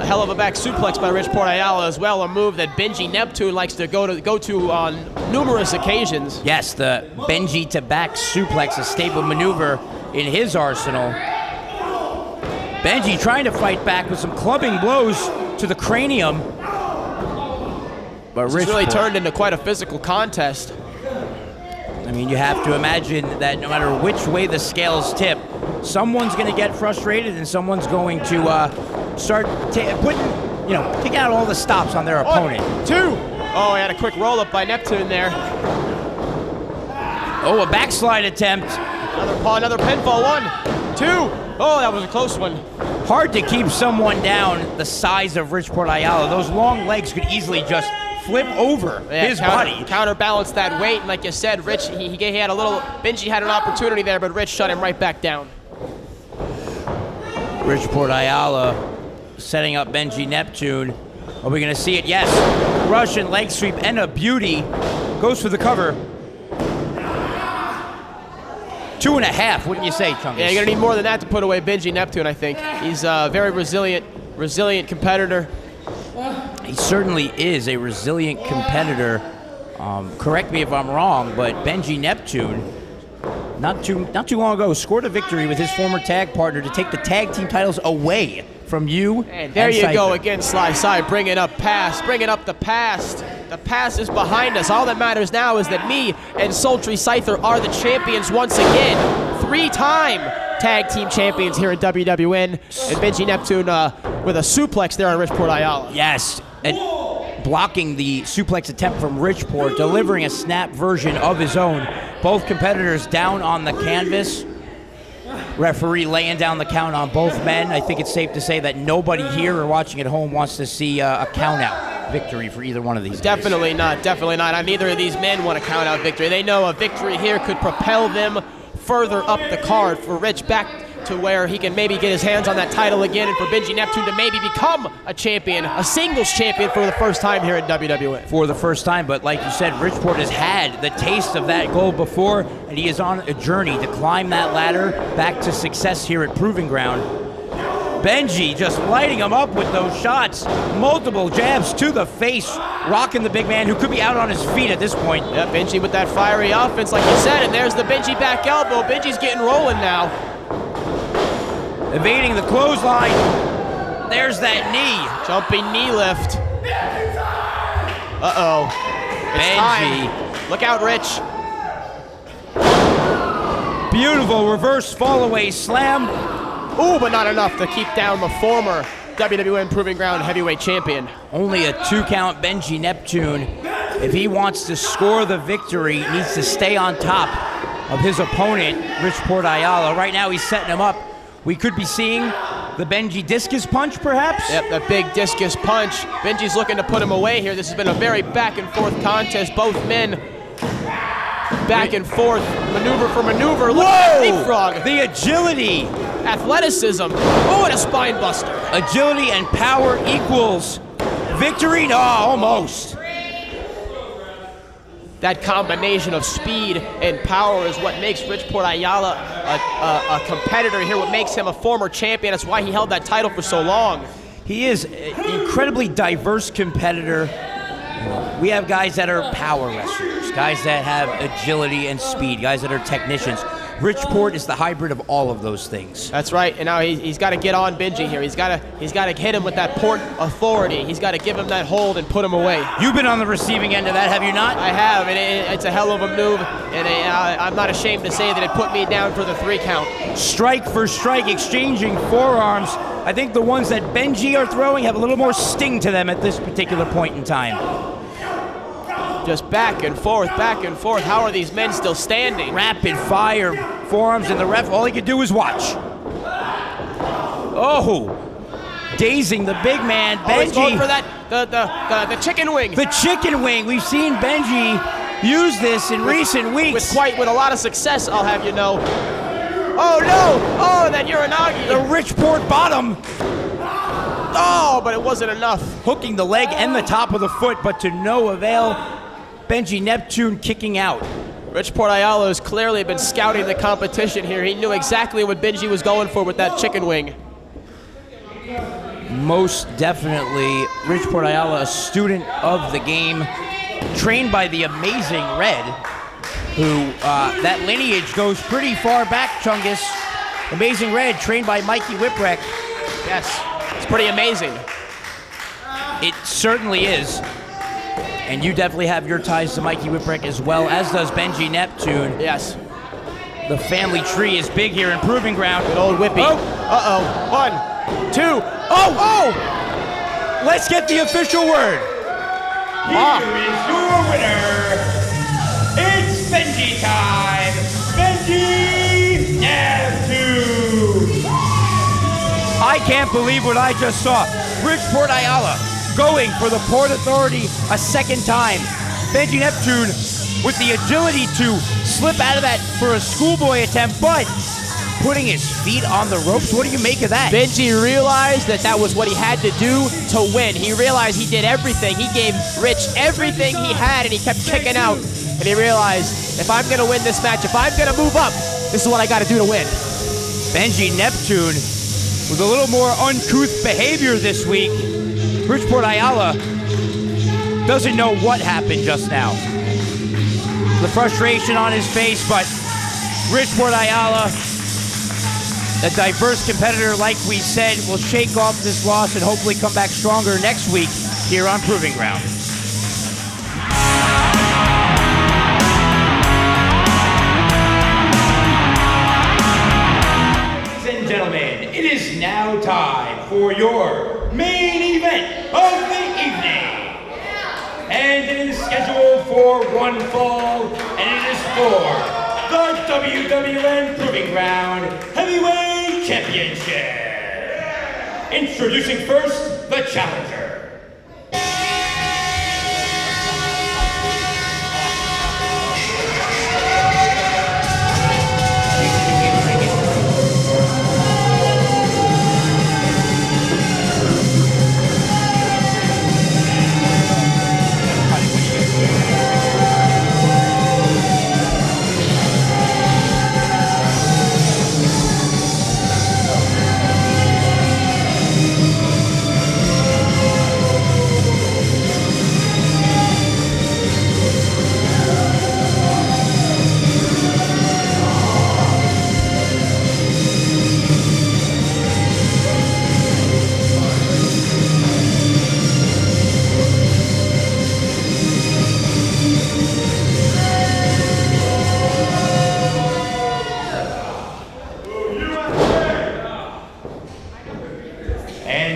hell of a back suplex by Bridgeport Ayala as well, a move that Benji Neptune likes to go to on numerous occasions. Yes, the Benji to back suplex, a staple maneuver in his arsenal. Benji trying to fight back with some clubbing blows to the cranium. But It's really turned into quite a physical contest. I mean, you have to imagine that no matter which way the scales tip, someone's going to get frustrated and someone's going to start taking out all the stops on their opponent. 1, 2. Oh, he had a quick roll-up by Neptune there. Oh, a backslide attempt. Another pinfall. 1, 2. Oh, that was a close one. Hard to keep someone down the size of Bridgeport Ayala. Those long legs could easily just flip over his body. Counterbalance that weight, and like you said, Rich, he had a little, Benji had an opportunity there, but Rich shut him right back down. Bridgeport Ayala setting up Benji Neptune. Are we going to see it? Yes. Russian leg sweep and a beauty. Goes for the cover. 2.5, wouldn't you say, Chungus? Yeah, you're going to need more than that to put away Benji Neptune, I think. He's a very resilient competitor. He certainly is a resilient competitor. Correct me if I'm wrong, but Benji Neptune, not too long ago, scored a victory with his former tag partner to take the tag team titles away from you. And there you go again, Sly Side, bringing up the past. The past is behind us. All that matters now is that me and Sultry Scyther are the champions once again. 3-time tag team champions here in WWN. And Benji Neptune with a suplex there on Bridgeport Ayala. Yes, and blocking the suplex attempt from Bridgeport, delivering a snap version of his own. Both competitors down on the canvas. Referee laying down the count on both men. I think it's safe to say that nobody here or watching at home wants to see a count-out victory for either one of these guys. Definitely not. Neither of these men want a count-out victory. They know a victory here could propel them further up the card, for Rich back to where he can maybe get his hands on that title again, and for Benji Neptune to maybe become a champion, a singles champion for the first time here at WWN. For the first time, but like you said, Bridgeport has had the taste of that goal before, and he is on a journey to climb that ladder back to success here at Proving Ground. Benji just lighting him up with those shots. Multiple jabs to the face, rocking the big man who could be out on his feet at this point. Yeah, Benji with that fiery offense, like you said, and there's the Benji back elbow. Benji's getting rolling now. Evading the clothesline. There's that knee. Jumping knee lift. Uh-oh. Benji. Time. Look out, Rich. Beautiful reverse fall-away slam. Ooh, but not enough to keep down the former WWN Proving Ground heavyweight champion. Only a 2-count Benji Neptune. If he wants to score the victory, needs to stay on top of his opponent, Bridgeport Ayala. Right now, he's setting him up. We could be seeing the Benji discus punch, perhaps? Yep, the big discus punch. Benji's looking to put him away here. This has been a very back-and-forth contest. Both men back and forth, maneuver for maneuver. Look at that leapfrog. The agility. Athleticism. Oh, and a spine buster. Agility and power equals victory? No, almost. That combination of speed and power is what makes Bridgeport Ayala a competitor here, what makes him a former champion. That's why he held that title for so long. He is an incredibly diverse competitor. We have guys that are power wrestlers, guys that have agility and speed, guys that are technicians. Bridgeport is the hybrid of all of those things. That's right, and now he's got to get on Benji here. He's got to hit him with that port authority. He's got to give him that hold and put him away. You've been on the receiving end of that, have you not? I have, and it's a hell of a move, and I'm not ashamed to say that it put me down for the 3 count. Strike for strike, exchanging forearms. I think the ones that Benji are throwing have a little more sting to them at this particular point in time. Just back and forth, back and forth. How are these men still standing? Rapid fire forearms, and the ref, all he could do was watch. Oh, dazing the big man, Benji. Oh, he's going for that, the chicken wing. The chicken wing. We've seen Benji use this in recent weeks. With a lot of success, I'll have you know. Oh no! Oh, that Uranagi. The Bridgeport bottom. Oh, but it wasn't enough. Hooking the leg and the top of the foot, but to no avail. Benji Neptune kicking out. Bridgeport Ayala has clearly been scouting the competition here. He knew exactly what Benji was going for with that chicken wing. Most definitely, Bridgeport Ayala, a student of the game, trained by the amazing Red, who, that lineage goes pretty far back, Chungus. Amazing Red, trained by Mikey Whipwreck. Yes, it's pretty amazing. It certainly is. And you definitely have your ties to Mikey Whipwreck as well, as does Benji Neptune. Yes. The family tree is big here in Proving Ground. Good old Whippy. Oh. Uh-oh. 1, 2. Oh! Let's get the official word. Here is your winner. It's Benji time. Benji Neptune. I can't believe what I just saw. Bridgeport Ayala going for the Port Authority a second time. Benji Neptune with the agility to slip out of that for a schoolboy attempt, but putting his feet on the ropes. What do you make of that? Benji realized that was what he had to do to win. He realized he did everything. He gave Rich everything he had, and he kept kicking out. And he realized, if I'm going to win this match, if I'm going to move up, this is what I got to do to win. Benji Neptune with a little more uncouth behavior this week. Bridgeport Ayala doesn't know what happened just now. The frustration on his face, but Bridgeport Ayala, a diverse competitor, like we said, will shake off this loss and hopefully come back stronger next week here on Proving Ground. Ladies and gentlemen, it is now time for your main event of the evening. And it is scheduled for one fall, and it is for the WWN Proving Ground Heavyweight Championship. Introducing first, the challenger.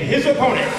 His opponent.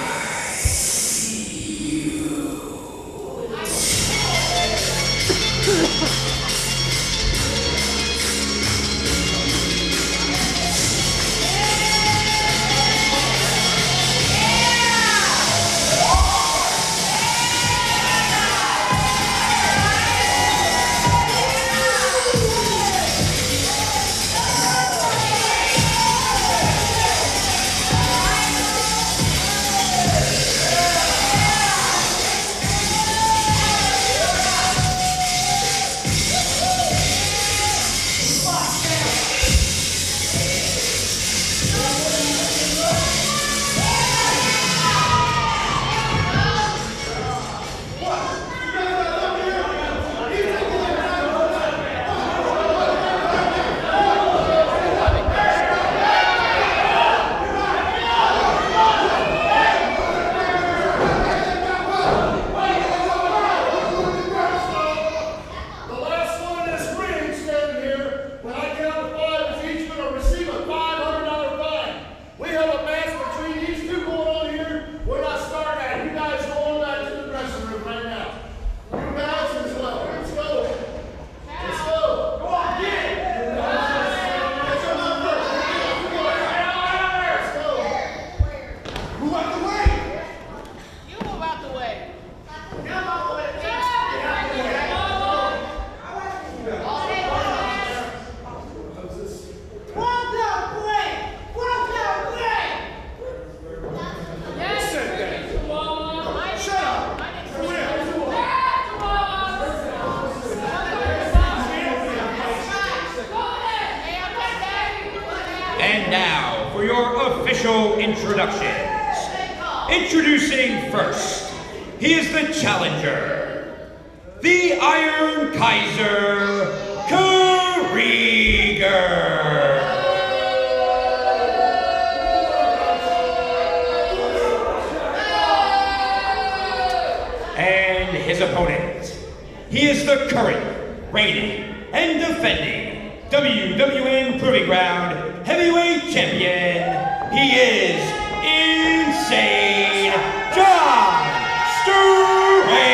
your official introductions. Introducing first, he is the challenger, the Iron Kaiser, Krieger. And his opponent, he is the current, reigning, and defending WWN Proving Ground Heavyweight Champion. He is Insane John Strange.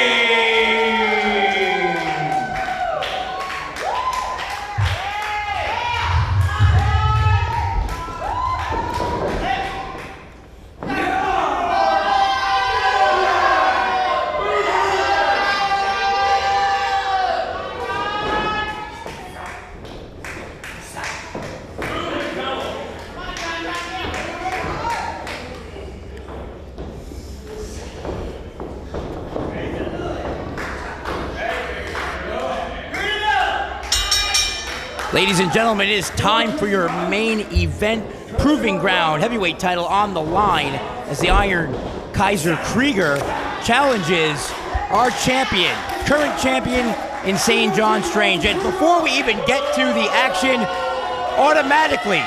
Ladies and gentlemen, it is time for your main event. Proving Ground heavyweight title on the line as the Iron Kaiser Krieger challenges our champion, current champion, Insane John Strange. And before we even get to the action, automatically,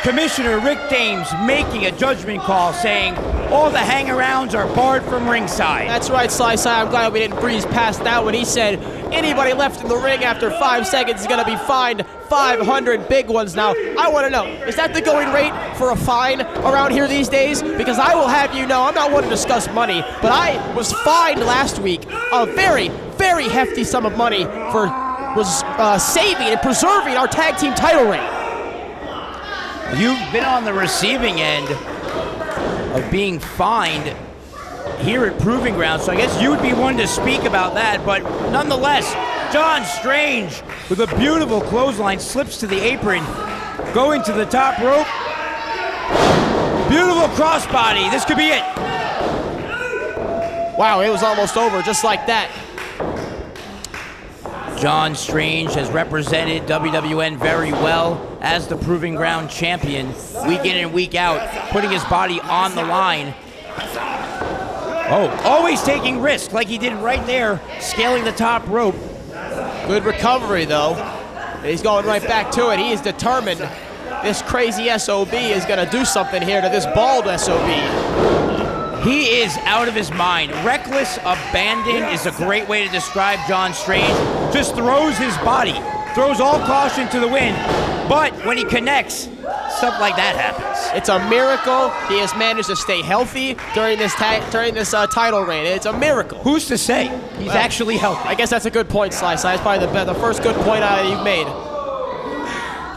Commissioner Rick Dames making a judgment call saying all the hang-arounds are barred from ringside. That's right, Sly Sly. I'm glad we didn't breeze past that when he said anybody left in the ring after 5 seconds is going to be fined 500 big ones. Now, I want to know, is that the going rate for a fine around here these days? Because I will have you know, I'm not one to discuss money, but I was fined last week a very, very hefty sum of money for saving and preserving our tag team title reign. You've been on the receiving end of being fined here at Proving Ground, so I guess you would be one to speak about that, but nonetheless, John Strange with a beautiful clothesline slips to the apron, going to the top rope. Beautiful crossbody, this could be it. Wow, it was almost over just like that. John Strange has represented WWN very well as the Proving Ground champion, week in and week out, putting his body on the line. Oh, always taking risks like he did right there, scaling the top rope. Good recovery, though. He's going right back to it. He is determined this crazy SOB is going to do something here to this bald SOB. He is out of his mind. Reckless abandon is a great way to describe John Strange. Just throws his body, throws all caution to the wind, but when he connects, stuff like that happens. It's a miracle he has managed to stay healthy during this title reign. It's a miracle. Who's to say he's actually healthy? I guess that's a good point, Sly. That's probably the first good point you've made.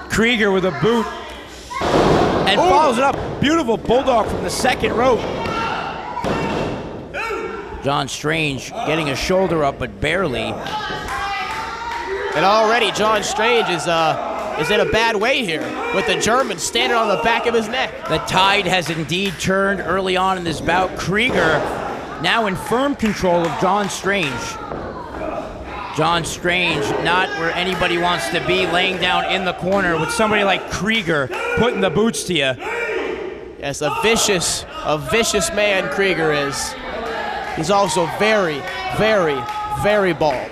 Krieger with a boot and follows it up. Beautiful bulldog from the second rope. John Strange getting a shoulder up, but barely. And already John Strange is in a bad way here with the German standing on the back of his neck. The tide has indeed turned early on in this bout. Krieger now in firm control of John Strange. John Strange not where anybody wants to be, laying down in the corner with somebody like Krieger putting the boots to you. Yes, a vicious man Krieger is. He's also very, very, very bald.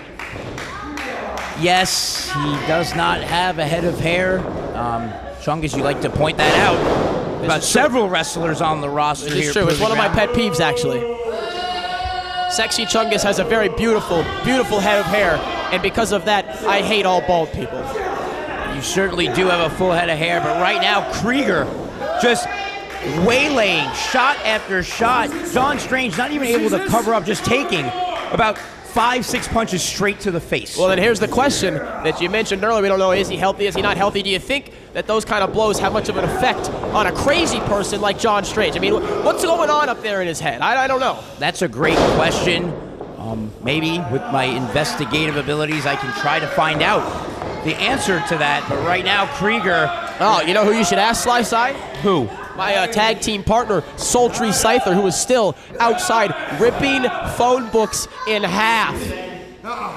Yes, he does not have a head of hair. Chungus, you like to point that out. About several wrestlers on the roster here. It's true. It's one of my pet peeves, actually. Sexy Chungus has a very beautiful, beautiful head of hair, and because of that, I hate all bald people. You certainly do have a full head of hair, but right now, Krieger just waylaying shot after shot. John Strange not even able to cover up, just taking about 5-6 punches straight to the face. Well, then here's the question that you mentioned earlier. We don't know, is he healthy, is he not healthy? Do you think that those kind of blows have much of an effect on a crazy person like John Strange? I mean, what's going on up there in his head? I don't know. That's a great question. Maybe with my investigative abilities, I can try to find out the answer to that. But right now, Krieger... Oh, you know who you should ask, Sly Sly? Who? My tag team partner, Sultry Scyther, who is still outside ripping phone books in half.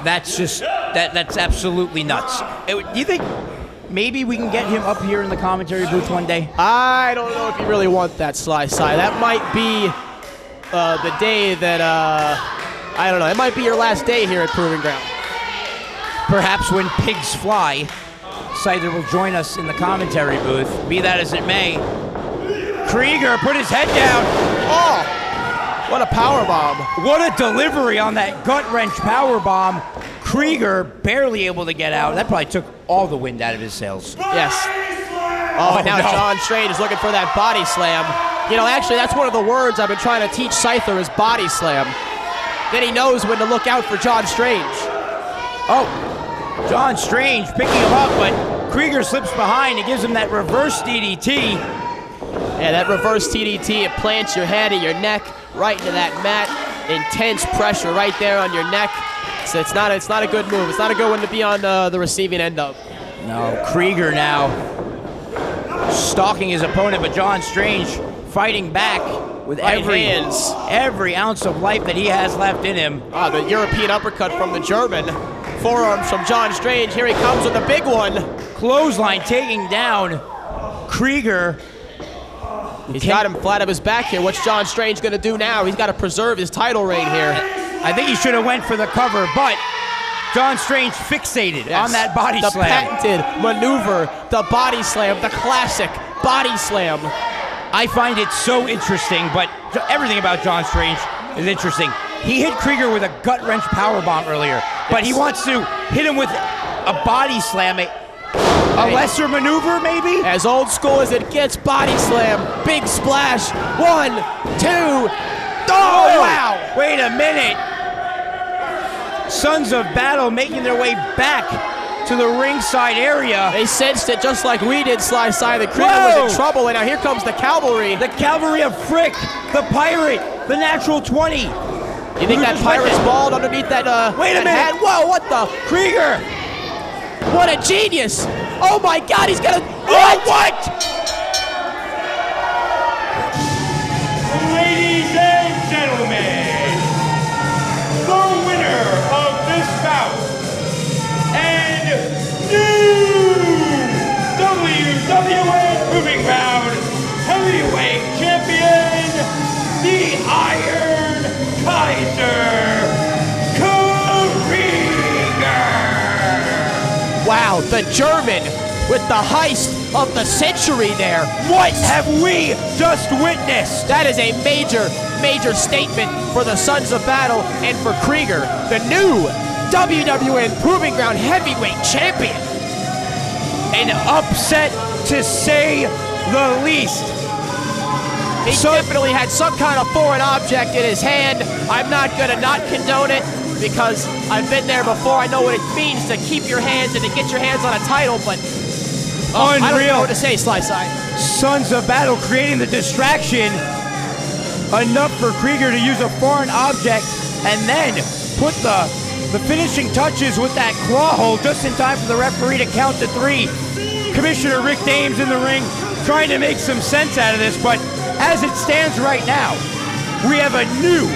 That's just, that's absolutely nuts. Do you think maybe we can get him up here in the commentary booth one day? I don't know if you really want that, Sly Sy. That might be the day that, I don't know. It might be your last day here at Proving Ground. Perhaps when pigs fly, Scyther will join us in the commentary booth. Be that as it may. Krieger put his head down. Oh! What a power bomb. What a delivery on that gut-wrench power bomb. Krieger barely able to get out. That probably took all the wind out of his sails. Yes. Oh, now no. John Strange is looking for that body slam. You know, actually, that's one of the words I've been trying to teach Scyther is body slam. Then he knows when to look out for John Strange. Oh, John Strange picking him up, but Krieger slips behind. He gives him that reverse DDT. Yeah, that reverse TDT, it plants your head and your neck right into that mat. Intense pressure right there on your neck. So it's not a good move. It's not a good one to be on the receiving end of. No, Krieger now stalking his opponent, but John Strange fighting back with every ounce of life that he has left in him. Ah, the European uppercut from the German. Forearms from John Strange. Here he comes with a big one. Clothesline taking down Krieger. He's got him flat on his back here. What's John Strange going to do now? He's got to preserve his title reign here. I think he should have went for the cover, but John Strange fixated on that body slam. The patented maneuver, the body slam, the classic body slam. I find it so interesting, but everything about John Strange is interesting. He hit Krieger with a gut-wrench powerbomb earlier, but he wants to hit him with a body slam, a lesser maneuver, maybe? As old school as it gets, body slam, big splash. 1, 2, oh, wow! Wait a minute. Sons of Battle making their way back to the ringside area. They sensed it just like we did, Sly Sy. The Krieger was in trouble, and now here comes the cavalry. The cavalry of Frick, the pirate, the natural 20. You think that pirate's bald underneath that, Wait a minute. hat? Whoa, what the? Krieger! What a genius! Oh my God, he's gonna. What? Ladies and gentlemen, the winner of this bout and new WWN Proving Ground Heavyweight Champion, the Iron Kaiser, Krieger. Wow, the German with the heist of the century there. What have we just witnessed? That is a major, major statement for the Sons of Battle and for Krieger, the new WWN Proving Ground Heavyweight Champion. An upset to say the least. He definitely had some kind of foreign object in his hand. I'm not gonna not condone it because I've been there before. I know what it means to keep your hands and to get your hands on a title, but I don't know what to say, Sly Sy. Sons of Battle creating the distraction enough for Krieger to use a foreign object and then put the finishing touches with that claw hold just in time for the referee to count to 3. Commissioner Rick Dames in the ring trying to make some sense out of this, but as it stands right now, we have a new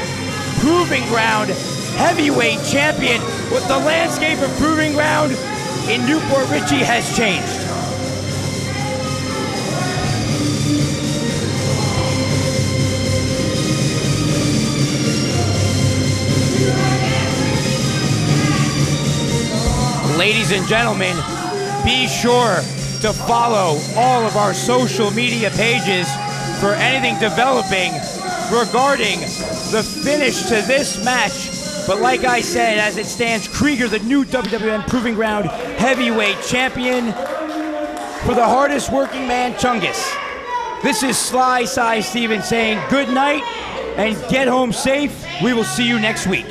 Proving Ground Heavyweight Champion. With the landscape of Proving Ground in Port Richey has changed. Ladies and gentlemen, be sure to follow all of our social media pages for anything developing regarding the finish to this match. But like I said, as it stands, Krieger, the new WWN Proving Ground Heavyweight Champion, for the hardest working man, Chungus. This is Sly Sy Stevens saying good night and get home safe. We will see you next week.